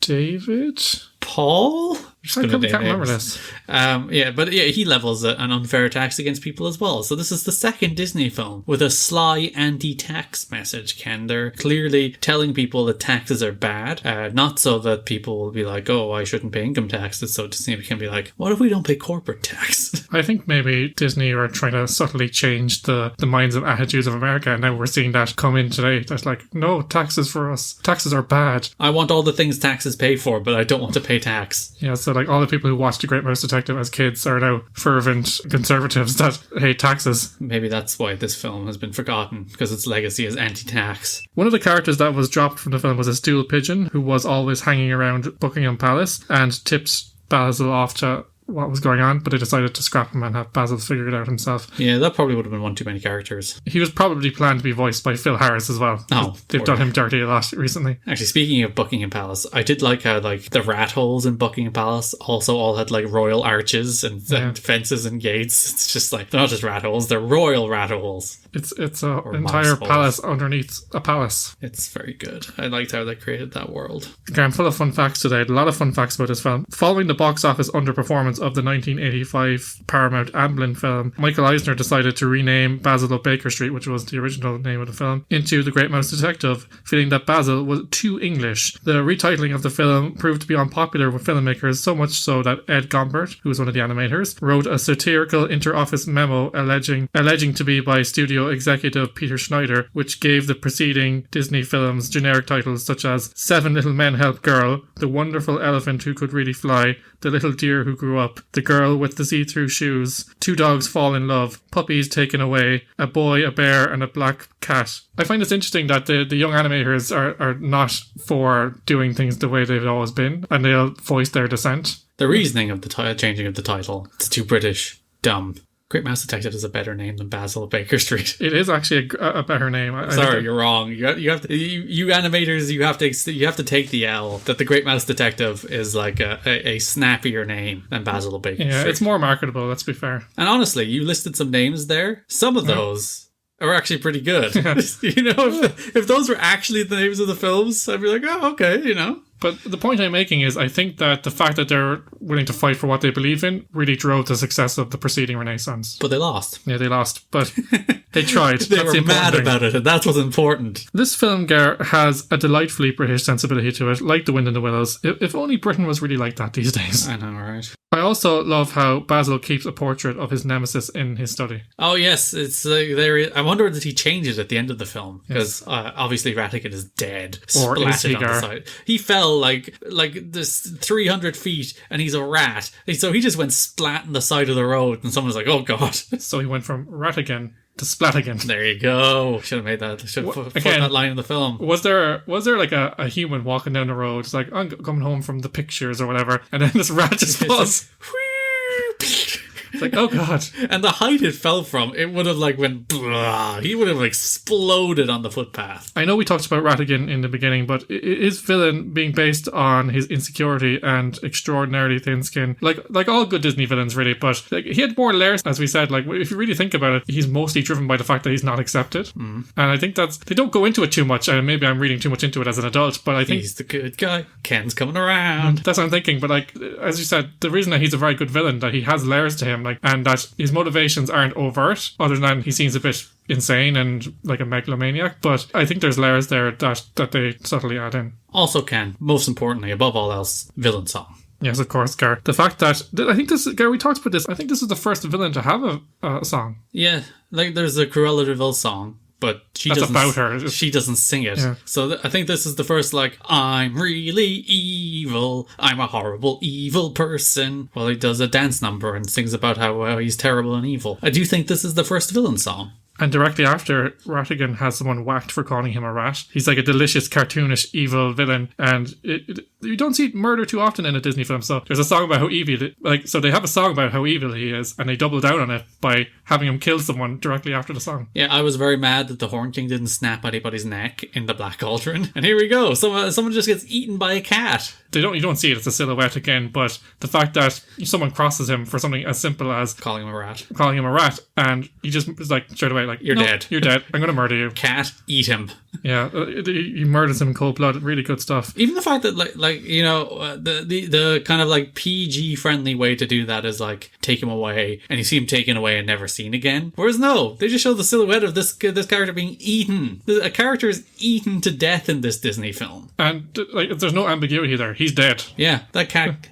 S1: David?
S2: Paul?
S1: I can't remember this.
S2: He levels an unfair tax against people as well. So this is the second Disney film with a sly anti-tax message, Ken. They're clearly telling people that taxes are bad, not so that people will be like, oh, I shouldn't pay income taxes. So Disney can be like, what if we don't pay corporate tax?
S1: I think maybe Disney are trying to subtly change the minds and attitudes of America, and now we're seeing that come in today. That's like, no, taxes for us. Taxes are bad.
S2: I want all the things taxes pay for, but I don't want to pay tax.
S1: Yeah, so like all the people who watched The Great Mouse Detective as kids are now fervent conservatives that hate taxes.
S2: Maybe that's why this film has been forgotten, because its legacy is anti-tax.
S1: One of the characters that was dropped from the film was a stool pigeon who was always hanging around Buckingham Palace and tipped Basil off to what was going on, but they decided to scrap him and have Basil figure it out himself.
S2: Yeah, that probably would have been one too many characters.
S1: He was probably planned to be voiced by Phil Harris as well.
S2: Oh,
S1: they've done him dirty a lot recently.
S2: Actually, speaking of Buckingham Palace, I did like how like the rat holes in Buckingham Palace also all had like royal arches and fences and gates. It's just like, they're not just rat holes, they're royal rat holes.
S1: It's an entire palace underneath a palace.
S2: It's very good. I liked how they created that world.
S1: Okay, I'm full of fun facts today. A lot of fun facts about this film. Following the box office underperformance of the 1985 Paramount Amblin film, Michael Eisner decided to rename Basil of Baker Street, which was the original name of the film, into The Great Mouse Detective, feeling that Basil was too English. The retitling of the film proved to be unpopular with filmmakers, so much so that Ed Gombert, who was one of the animators, wrote a satirical inter-office memo alleging to be by studio executive Peter Schneider, which gave the preceding Disney films generic titles such as Seven Little Men Help Girl, The Wonderful Elephant Who Could Really Fly, The Little Deer Who Grew Up, The Girl with the See-Through Shoes, Two Dogs Fall in Love, Puppies Taken Away, A Boy, a Bear and a Black Cat. I find it's interesting that the young animators are not for doing things the way they've always been, and they'll voice their dissent.
S2: The reasoning of the changing of the title, it's too British. Dumb. Great Mouse Detective is a better name than Basil of Baker Street.
S1: It is actually a better name.
S2: Sorry, you're wrong. You animators, you have to take the L that the Great Mouse Detective is like a snappier name than Basil of Baker Street.
S1: Yeah, it's more marketable. Let's be fair.
S2: And honestly, you listed some names there. Some of those are actually pretty good. You know, if those were actually the names of the films, I'd be like, oh, okay, you know.
S1: But the point I'm making is I think that the fact that they're willing to fight for what they believe in really drove the success of the preceding Renaissance.
S2: But they lost.
S1: Yeah, they lost. But they tried.
S2: They were mad about it, and that's what's important.
S1: This film, Gar, has a delightfully British sensibility to it, like The Wind in the Willows. If only Britain was really like that these days.
S2: I know, right?
S1: I also love how Basil keeps a portrait of his nemesis in his study.
S2: Oh yes, it's there. I wonder did he change it at the end of the film, because obviously Rattigan is dead,
S1: or is he,
S2: splatted on the side. He fell like this 300 feet, and he's a rat. So he just went splat on the side of the road, and someone's like, "Oh God!" So
S1: he went from Rattigan to Splatigan.
S2: There you go. Should have made that. Should have put that line in the film.
S1: Was there like a human walking down the road? It's like, I'm coming home from the pictures or whatever, and then this rat just falls. It's like, oh God.
S2: And the height it fell from, it would have like went blah. He would have exploded on the footpath.
S1: I know we talked about Rattigan in the beginning, but his villain being based on his insecurity and extraordinarily thin skin, like all good Disney villains really, but like, he had more layers, as we said. Like, if you really think about it, he's mostly driven by the fact that he's not accepted. And I think they don't go into it too much, and maybe I'm reading too much into it as an adult, but I think
S2: he's the good guy. Ken's coming around.
S1: That's what I'm thinking. But like, as you said, the reason that he's a very good villain, that he has layers to him, like, and that his motivations aren't overt, other than he seems a bit insane and like a megalomaniac. But I think there's layers there that they subtly add in.
S2: Also, Ken, most importantly, above all else, villain song.
S1: Yes, of course, Gar. The fact that I think this, Gar, we talked about this. I think this is the first villain to have a song.
S2: Yeah, like there's a Cruella de Vil song, but
S1: That's about her.
S2: She doesn't sing it.
S1: Yeah.
S2: So I think this is the first, like, I'm really evil. I'm a horrible, evil person. Well, he does a dance number and sings about how he's terrible and evil. I do think this is the first villain song.
S1: And directly after, Rattigan has someone whacked for calling him a rat. He's like a delicious, cartoonish, evil villain. And you don't see murder too often in a Disney film. So there's a song about how evil, so they have a song about how evil he is, and they double down on it by having him kill someone directly after the song.
S2: Yeah, I was very mad that the Horn King didn't snap anybody's neck in the Black Cauldron. And here we go. Someone just gets eaten by a cat. You don't see it. It's a silhouette again. But the fact that someone crosses him for something as simple as calling him a rat,
S1: and he just is like straight away, away. Like,
S2: You're dead.
S1: You're dead. I'm going to murder you.
S2: Cat, eat him.
S1: Yeah, he murders him in cold blood. Really good stuff.
S2: Even the fact that the kind of like PG friendly way to do that is like take him away, and you see him taken away and never seen again. Whereas no, they just show the silhouette of this character being eaten. A character is eaten to death in this Disney film,
S1: and there's no ambiguity there. He's dead.
S2: Yeah, that cat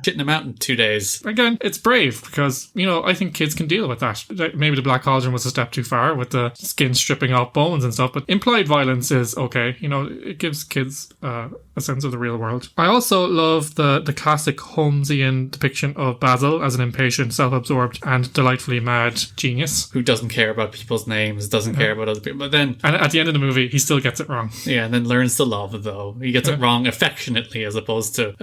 S2: shitting him out in 2 days.
S1: Again, it's brave because I think kids can deal with that. Maybe the Black Cauldron was a step too far with the skin stripping off bones and stuff, but implied violence is okay. It gives kids a sense of the real world. I also love the classic Holmesian depiction of Basil as an impatient, self-absorbed and delightfully mad genius
S2: who doesn't care about people's names, doesn't care about other people, but then
S1: and at the end of the movie he still gets it wrong.
S2: Yeah, and then learns to love it though. He gets it wrong affectionately as opposed to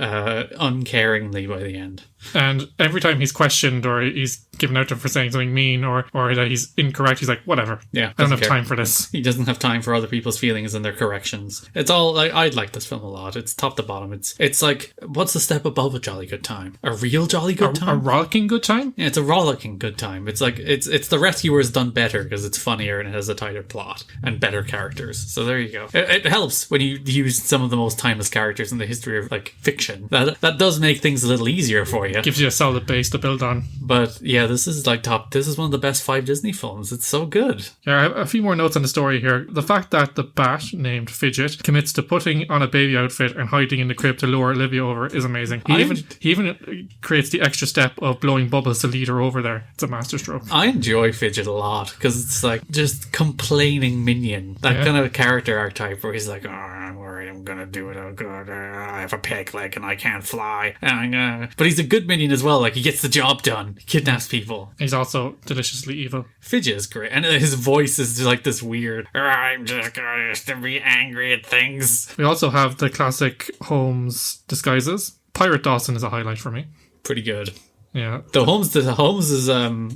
S2: uncaringly by the end.
S1: And every time he's questioned or he's given out to him for saying something mean or that he's incorrect, he's like, whatever.
S2: Yeah,
S1: I don't have time for this.
S2: He doesn't have time for other people's feelings and their corrections. It's all like, I like this film a lot. It's top to bottom. It's like, what's the step above a jolly good time? A real jolly good time?
S1: A rollicking good time?
S2: Yeah, it's a rollicking good time. It's like it's The Rescuers done better because it's funnier and it has a tighter plot and better characters. So there you go. It helps when you use some of the most timeless characters in the history of like fiction. That does make things a little easier for you.
S1: Gives you a solid base to build on.
S2: But yeah, this is like top. This is one of the best 5 Disney films. It's so good.
S1: Yeah, I have a few more notes on the story here. The fact that the bat named Fidget commits to putting on a baby outfit and hiding in the crib to lure Olivia over is amazing. He even creates the extra step of blowing bubbles to lead her over there. It's a masterstroke.
S2: I enjoy Fidget a lot because it's like just complaining minion. That kind of character archetype where he's like, oh, I'm worried I'm gonna do it. Oh god, I have a peg leg and I can't fly. But he's a good minion as well. Like he gets the job done. He kidnaps people.
S1: He's also deliciously evil.
S2: Fidget is great, and his voice is just like this weird, I'm just going to be angry at things.
S1: We also have the classic Holmes disguises. Pirate Dawson is a highlight for me.
S2: Pretty good.
S1: Yeah.
S2: The Holmes is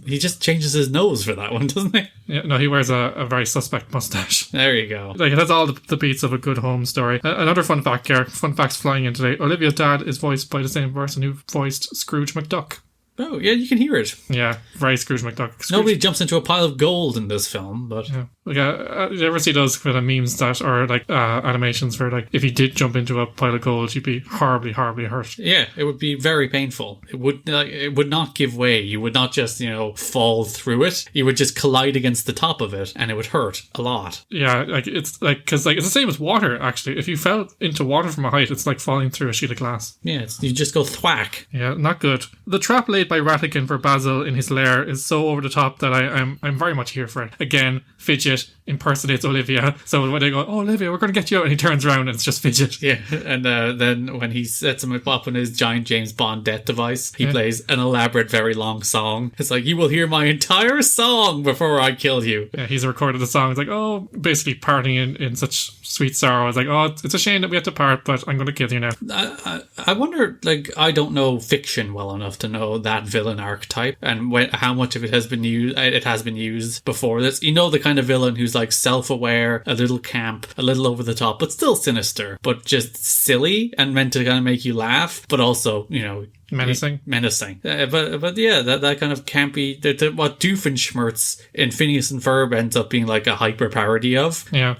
S2: he just changes his nose for that one, doesn't he?
S1: Yeah, no, he wears a very suspect mustache.
S2: There you go.
S1: Like, it has all the beats of a good Holmes story. Another fun fact here. Fun facts flying in today. Olivia's dad is voiced by the same person who voiced Scrooge McDuck.
S2: Oh, yeah, you can hear it.
S1: Yeah, very Scrooge McDuck.
S2: Nobody jumps into a pile of gold in this film, but...
S1: Yeah. You ever see those kind of memes that are like animations where like if you did jump into a pile of gold, you'd be horribly, horribly hurt.
S2: Yeah, it would be very painful. It would not give way. You would not just, fall through it. You would just collide against the top of it and it would hurt a lot.
S1: Yeah, it's like, because like it's the same as water, actually. If you fell into water from a height, it's like falling through a sheet of glass.
S2: Yeah, you just go thwack.
S1: Yeah, not good. The trap laid by Rattigan for Basil in his lair is so over the top that I'm very much here for it. Again, Fidget impersonates Olivia. So when they go, oh, Olivia, we're going to get you out, and he turns around and it's just Fidget.
S2: Yeah, and then when he sets him up on his giant James Bond death device, he plays an elaborate, very long song. It's like, you will hear my entire song before I kill you.
S1: Yeah, he's recorded the song. It's like, oh, basically parting in such sweet sorrow. It's like, oh, it's a shame that we have to part, but I'm going to kill you now.
S2: I wonder, like, I don't know fiction well enough to know that villain archetype and how much of it has been used. It has been used before this. The kind of villain who's like self-aware, a little camp, a little over the top, but still sinister, but just silly and meant to kind of make you laugh, but also, menacing. But yeah, that kind of campy, what Doofenshmirtz in Phineas and Ferb ends up being like a hyper parody of.
S1: Yeah.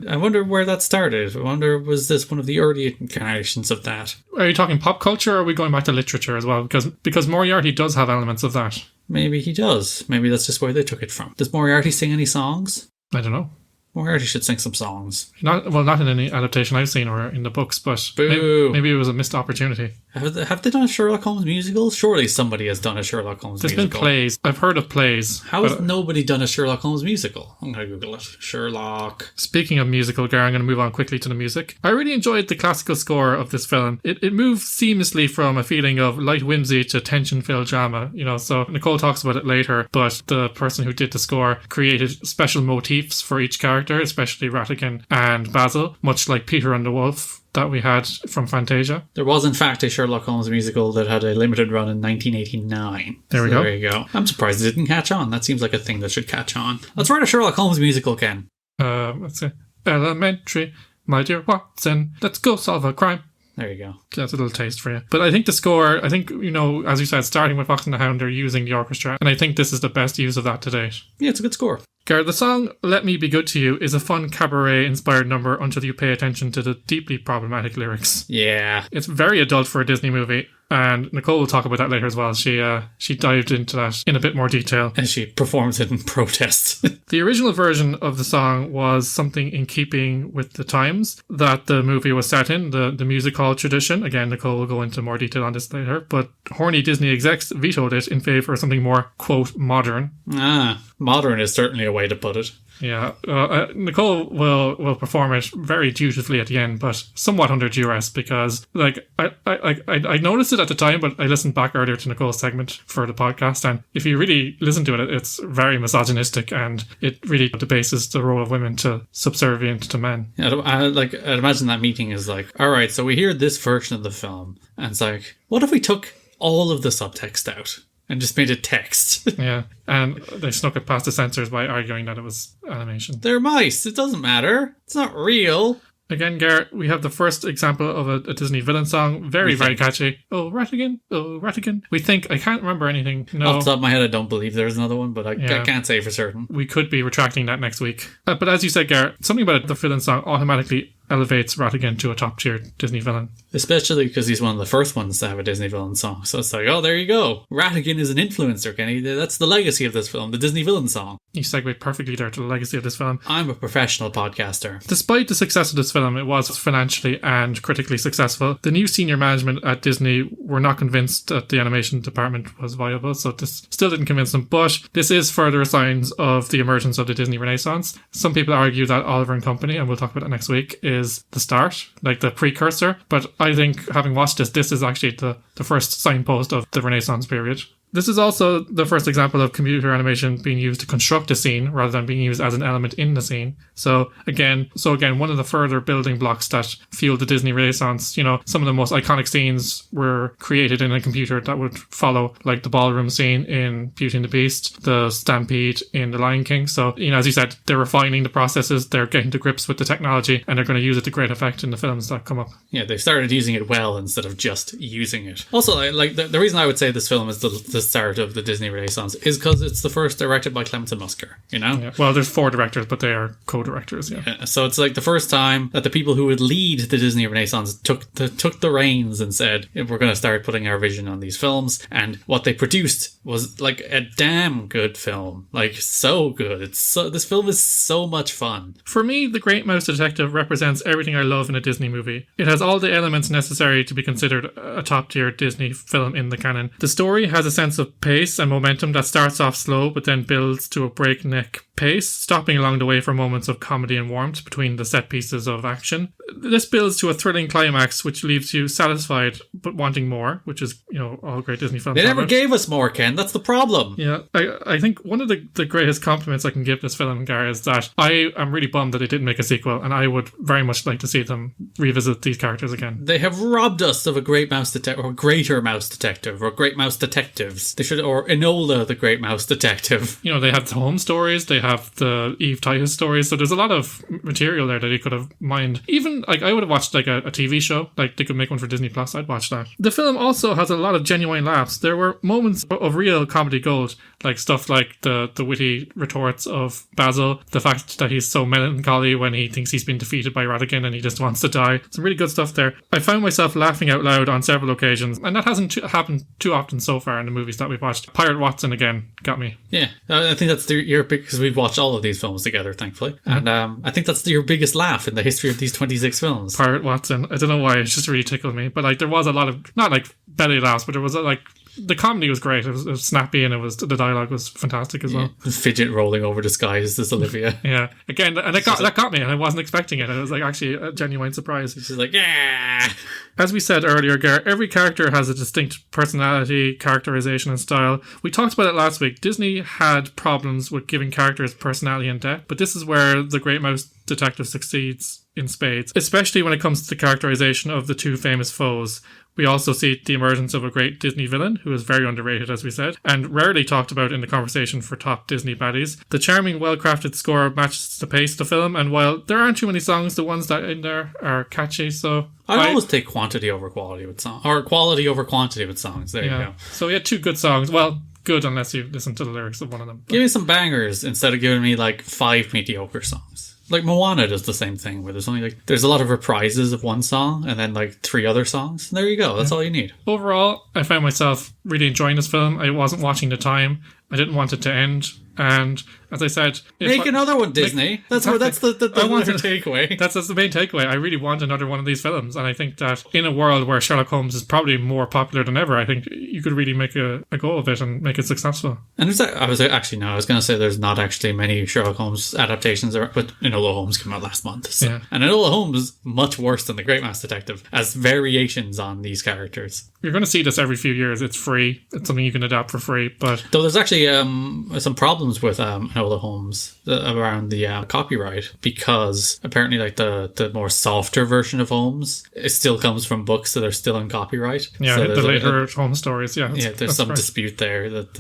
S2: I wonder where that started. I wonder, was this one of the early incarnations of that?
S1: Are you talking pop culture, or are we going back to literature as well? Because Moriarty does have elements of that.
S2: Maybe he does. Maybe that's just where they took it from. Does Moriarty sing any songs?
S1: I don't know.
S2: Moriarty should sing some songs.
S1: Not in any adaptation I've seen or in the books, but maybe it was a missed opportunity.
S2: Have they done a Sherlock Holmes musical? Surely somebody has done a Sherlock Holmes musical.
S1: There's been plays. I've heard of plays.
S2: How has nobody done a Sherlock Holmes musical? I'm going to Google it. Sherlock.
S1: Speaking of musical, Gar, I'm going to move on quickly to the music. I really enjoyed the classical score of this film. It moves seamlessly from a feeling of light whimsy to tension-filled drama. So Nicole talks about it later, but the person who did the score created special motifs for each character, especially Rattigan and Basil, much like Peter and the Wolf that we had from Fantasia.
S2: There was, in fact, a Sherlock Holmes musical that had a limited run in 1989. There you go. I'm surprised it didn't catch on. That seems like a thing that should catch on. Let's write a Sherlock Holmes musical, Ken.
S1: Let's see. Elementary, my dear Watson, let's go solve a crime.
S2: There you go.
S1: That's a little taste for you. But I think the score, as you said, starting with Fox and the Hound, they're using the orchestra. And I think this is the best use of that to date.
S2: Yeah, it's a good score.
S1: Gar, the song Let Me Be Good to You is a fun cabaret-inspired number until you pay attention to the deeply problematic lyrics.
S2: Yeah.
S1: It's very adult for a Disney movie, and Nicole will talk about that later as well. She dived into that in a bit more detail.
S2: And she performs it in protest.
S1: The original version of the song was something in keeping with the times that the movie was set in, the music hall tradition. Again, Nicole will go into more detail on this later, but horny Disney execs vetoed it in favour of something more, quote, modern.
S2: Modern is certainly a way to put it.
S1: Yeah, Nicole will perform it very dutifully at the end, but somewhat under duress because, I noticed it at the time, but I listened back earlier to Nicole's segment for the podcast, and if you really listen to it, it's very misogynistic, and it really debases the role of women to subservient to men.
S2: Yeah, I'd imagine that meeting is like, all right, so we hear this version of the film, and it's like, what if we took all of the subtext out? And just made it text.
S1: Yeah, and they snuck it past the censors by arguing that it was animation.
S2: They're mice. It doesn't matter. It's not real.
S1: Again, Gar, we have the first example of a Disney villain song. Very catchy. Oh, Rattigan. Oh, Rattigan. We think, I can't remember anything. No.
S2: Off the top of my head, I don't believe there's another one, but I can't say for certain.
S1: We could be retracting that next week. But as you said, Gar, something about the villain song automatically elevates Rattigan to a top-tier Disney villain.
S2: Especially because he's one of the first ones to have a Disney villain song. So it's like, oh, there you go. Rattigan is an influencer, Kenny. That's the legacy of this film, the Disney villain song.
S1: You segued perfectly there to the legacy of this film.
S2: I'm a professional podcaster.
S1: Despite the success of this film, it was financially and critically successful. The new senior management at Disney were not convinced that the animation department was viable, so this still didn't convince them. But this is further signs of the emergence of the Disney Renaissance. Some people argue that Oliver and Company, and we'll talk about that next week, is the start, like the precursor. But I think, having watched this is actually the first signpost of the Renaissance period. This is also the first example of computer animation being used to construct a scene rather than being used as an element in the scene. So again, one of the further building blocks that fueled the Disney Renaissance. Some of the most iconic scenes were created in a computer that would follow, like the ballroom scene in Beauty and the Beast, the stampede in The Lion King. So, as you said, they're refining the processes, they're getting to grips with the technology, and they're going to use it to great effect in the films that come up.
S2: Yeah, they started using it well instead of just using it. Also, the reason I would say this film is the start of the Disney Renaissance is because it's the first directed by Clements and Musker,
S1: Yeah. Well, there's 4 directors, but they are co-directors, yeah.
S2: So it's like the first time that the people who would lead the Disney Renaissance took the reins and said, we're going to start putting our vision on these films. And what they produced was like a damn good film. Like, so good. This film is so much fun.
S1: For me, The Great Mouse Detective represents everything I love in a Disney movie. It has all the elements necessary to be considered a top-tier Disney film in the canon. The story has a sense of pace and momentum that starts off slow but then builds to a breakneck pace, stopping along the way for moments of comedy and warmth between the set pieces of action. This builds to a thrilling climax which leaves you satisfied but wanting more, which is, all great Disney films.
S2: They never gave us more, Ken. That's the problem.
S1: Yeah, I think one of the greatest compliments I can give this film, Gar, is that I am really bummed that they didn't make a sequel, and I would very much like to see them revisit these characters again.
S2: They have robbed us of a great mouse detective, or greater mouse detective, or great mouse detectives. They should, or Enola, the great mouse detective.
S1: They have the home stories, they have the Eve Titus stories, so there's a lot of material there that they could have mined. Even, I would have watched a TV show, they could make one for Disney Plus, I'd watch that. The film also has a lot of genuine laughs. There were moments of real comedy gold, like stuff like the witty retorts of Basil, the fact that he's so melancholy when he thinks he's been defeated by Ratigan and he just wants to die. Some really good stuff there. I found myself laughing out loud on several occasions, and that hasn't happened too often so far in the movies that we've watched. Pirate Watson again got me.
S2: Yeah, I think that's your big, because we've watched all of these films together, thankfully. Mm-hmm. And I think that's your biggest laugh in the history of these 26 films.
S1: Pirate Watson. I don't know why, it just really tickled me. But there was a lot of, not belly laughs, but there was the comedy was great. It was snappy, and the dialogue was fantastic as well.
S2: Fidget rolling over the skies as Olivia.
S1: Yeah, again, and that got me, and I wasn't expecting it. It was actually a genuine surprise.
S2: She's like, yeah.
S1: As we said earlier, Gar, every character has a distinct personality, characterization, and style. We talked about it last week. Disney had problems with giving characters personality and depth, but this is where The Great Mouse Detective succeeds in spades, especially when it comes to the characterization of the two famous foes. We also see the emergence of a great Disney villain, who is very underrated, as we said, and rarely talked about in the conversation for top Disney baddies. The charming, well-crafted score matches the pace of the film, and while there aren't too many songs, the ones that are in there are catchy, so...
S2: I always take quantity over quality with songs, or quality over quantity with songs. There you go.
S1: So we had two good songs. Well, good unless you listen to the lyrics of one of them.
S2: Give me some bangers instead of giving me like 5 mediocre songs. Like Moana does the same thing, where there's a lot of reprises of one song and then like 3 other songs. And there you go. That's all you need.
S1: Overall, I found myself really enjoying this film. I wasn't watching the time. I didn't want it to end. And as I said...
S2: Make another one, Disney. That's the takeaway.
S1: That's the main takeaway. I really want another one of these films. And I think that in a world where Sherlock Holmes is probably more popular than ever, I think you could really make a go of it and make it successful.
S2: And I was going to say there's not actually many Sherlock Holmes adaptations, but Enola Holmes came out last month. So. Yeah. And Enola Holmes is much worse than The Great Mouse Detective as variations on these characters.
S1: You're going to see this every few years. It's free. It's something you can adapt for free. But
S2: though there's actually some problems with Enola Holmes around the copyright, because apparently like the more softer version of Holmes, it still comes from books that are still in copyright.
S1: Yeah, so the later Holmes stories. Yeah,
S2: there's some dispute there that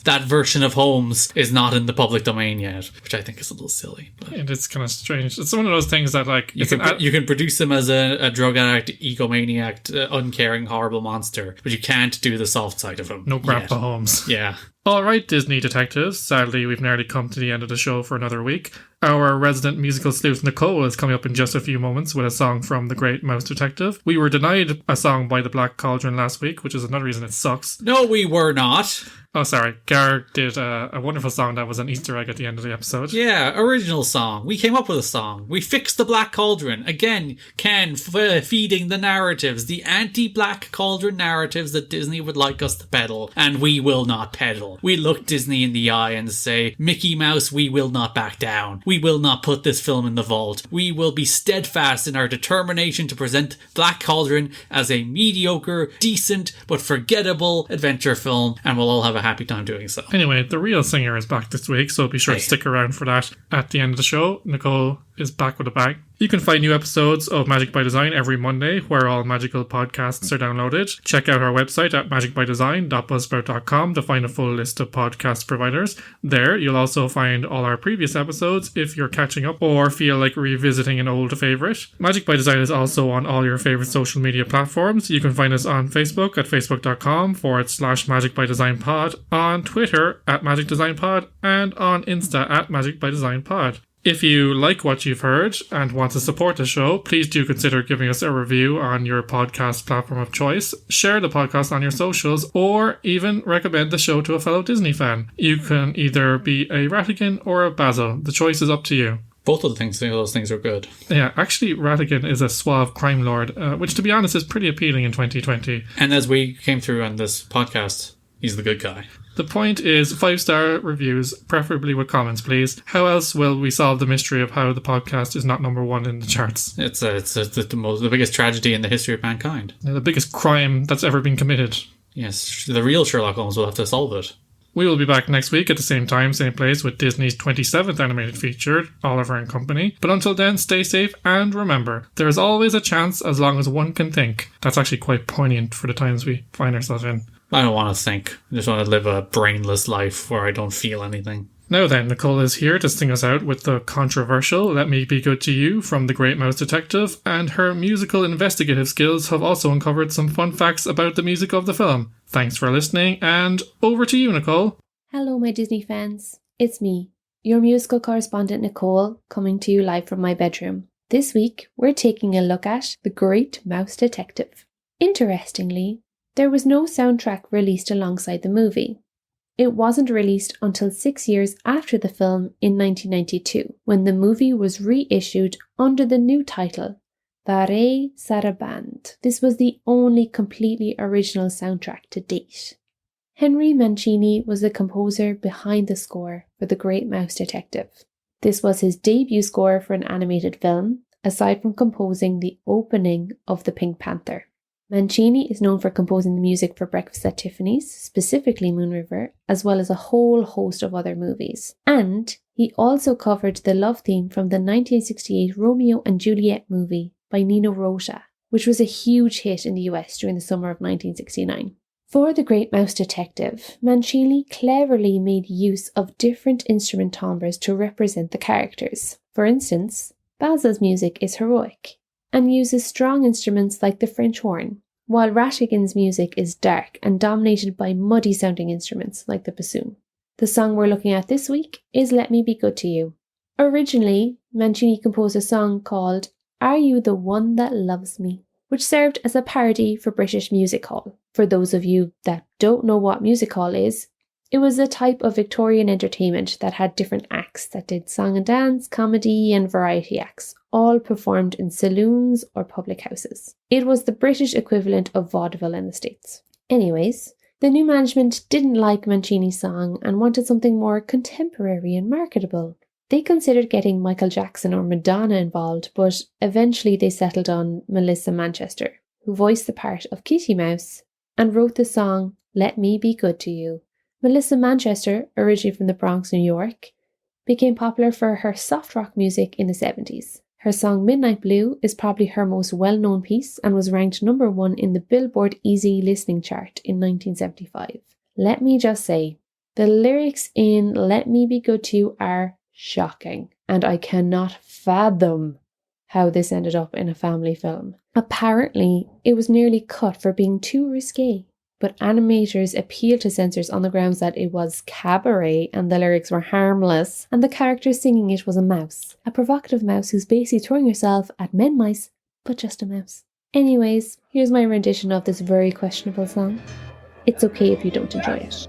S2: that version of Holmes is not in the public domain yet, which I think is a little silly. But
S1: and it's kind of strange. It's one of those things that like
S2: you can produce him as a drug addict, egomaniac, uncaring, horrible monster, but you can't do the soft side of him.
S1: No Grandpa Holmes.
S2: Yeah.
S1: Alright, Disney detectives. Sadly, we've nearly come to the end of the show for another week. Our resident musical sleuth Nicole is coming up in just a few moments with a song from The Great Mouse Detective. We were denied a song by The Black Cauldron last week, which is another reason it sucks.
S2: No, we were not.
S1: Oh, sorry. Gar did a wonderful song that was an Easter egg at the end of the episode.
S2: Yeah, original song. We came up with a song. We fixed the Black Cauldron. Again, Ken feeding the narratives, the anti-Black Cauldron narratives that Disney would like us to peddle, and we will not peddle. We look Disney in the eye and say, Mickey Mouse, we will not back down. We will not put this film in the vault. We will be steadfast in our determination to present Black Cauldron as a mediocre, decent, but forgettable adventure film, and we'll all have a happy time doing so.
S1: Anyway, the real singer is back this week, so be sure to stick around for that at the end of the show. Nicole is back with a bang. You can find new episodes of Magic by Design every Monday, where all magical podcasts are downloaded. Check out our website at magicbydesign.buzzsprout.com to find a full list of podcast providers. There, you'll also find all our previous episodes if you're catching up or feel like revisiting an old favourite. Magic by Design is also on all your favourite social media platforms. You can find us on Facebook at facebook.com/magicbydesignpod, on Twitter at magicdesignpod, and on Insta at magicbydesignpod. If you like what you've heard and want to support the show, please do consider giving us a review on your podcast platform of choice, share the podcast on your socials, or even recommend the show to a fellow Disney fan. You can either be a Rattigan or a Basil. The choice is up to you.
S2: Both of those things are good.
S1: Yeah, actually, Rattigan is a suave crime lord, which to be honest is pretty appealing in 2020.
S2: And as we came through on this podcast, he's the good guy.
S1: The point is 5-star reviews, preferably with comments, please. How else will we solve the mystery of how the podcast is not number 1 in the charts?
S2: It's the biggest tragedy in the history of mankind.
S1: The biggest crime that's ever been committed.
S2: Yes, the real Sherlock Holmes will have to solve it.
S1: We will be back next week at the same time, same place, with Disney's 27th animated feature, Oliver and Company. But until then, stay safe and remember, there is always a chance as long as one can think. That's actually quite poignant for the times we find ourselves in.
S2: I don't want to think. I just want to live a brainless life where I don't feel anything.
S1: Now then, Nicole is here to sing us out with the controversial Let Me Be Good to You from The Great Mouse Detective, and her musical investigative skills have also uncovered some fun facts about the music of the film. Thanks for listening, and over to you, Nicole.
S3: Hello, my Disney fans. It's me, your musical correspondent Nicole, coming to you live from my bedroom. This week, we're taking a look at The Great Mouse Detective. Interestingly, there was no soundtrack released alongside the movie. It wasn't released until 6 years after the film in 1992, when the movie was reissued under the new title, Vare Saraband. This was the only completely original soundtrack to date. Henry Mancini was the composer behind the score for The Great Mouse Detective. This was his debut score for an animated film, aside from composing the opening of The Pink Panther. Mancini is known for composing the music for Breakfast at Tiffany's, specifically Moon River, as well as a whole host of other movies. And He also covered the love theme from the 1968 Romeo and Juliet movie by Nino Rota, which was a huge hit in the US during the summer of 1969. For The Great Mouse Detective, Mancini cleverly made use of different instrument timbres to represent the characters. For instance, Basil's music is heroic and uses strong instruments like the French horn, while Ratigan's music is dark and dominated by muddy-sounding instruments like the bassoon. The song we're looking at this week is Let Me Be Good to You. Originally, Mancini composed a song called Are You the One That Loves Me, which served as a parody for British music hall. For those of you that don't know what music hall is, it was a type of Victorian entertainment that had different acts that did song and dance, comedy and variety acts, all performed in saloons or public houses. It was the British equivalent of vaudeville in the States. Anyways, the new management didn't like Mancini's song and wanted something more contemporary and marketable. They considered getting Michael Jackson or Madonna involved, but eventually they settled on Melissa Manchester, who voiced the part of Kitty Mouse and wrote the song Let Me Be Good to You. Melissa Manchester, originally from the Bronx, New York, became popular for her soft rock music in the 70s. Her song Midnight Blue is probably her most well-known piece and was ranked number 1 in the Billboard Easy Listening chart in 1975. Let me just say, the lyrics in Let Me Be Good to You are shocking, and I cannot fathom how this ended up in a family film. Apparently, it was nearly cut for being too risque, but animators appealed to censors on the grounds that it was cabaret and the lyrics were harmless, and the character singing it was a mouse. A provocative mouse who's basically throwing herself at men mice, but just a mouse. Anyways, here's my rendition of this very questionable song. It's okay if you don't enjoy it.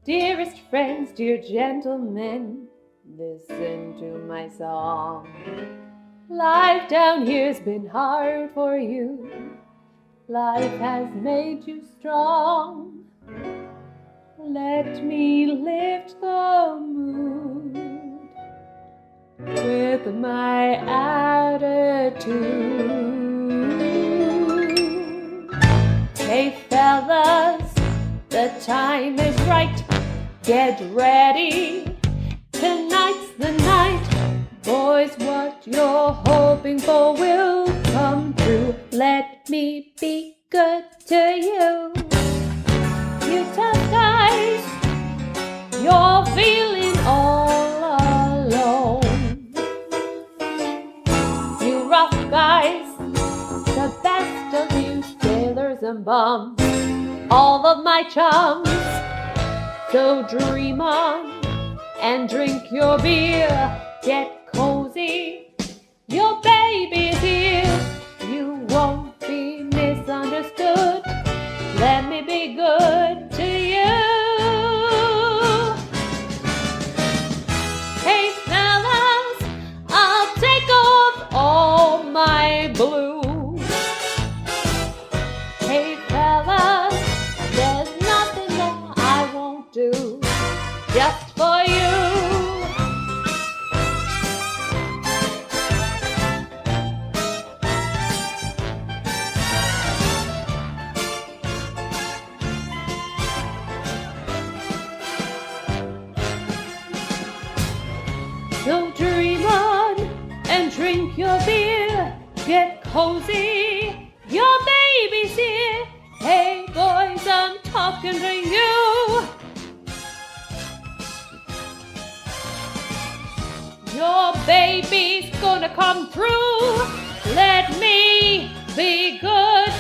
S3: Dearest friends, dear gentlemen, listen to my song. Life down here's been hard for you. Life has made you strong. Let me lift the mood with my attitude. Hey fellas, the time is right. Get ready. Tonight's the night. Boys, what you're hoping for will come true. Let me be good to you. You tough guys, you're feeling all alone. You rough guys, the best of you sailors and bums, all of my chums. So dream on and drink your beer. Get cozy, your baby's here. You won't be misunderstood. Let me be good to you. Hey fellas, I'll take off all my blues. Hey fellas, there's nothing that I won't do just for you. So dream on and drink your beer. Get cozy, your baby's here. Hey boys, I'm talking to you. Your baby's gonna come through. Let me be good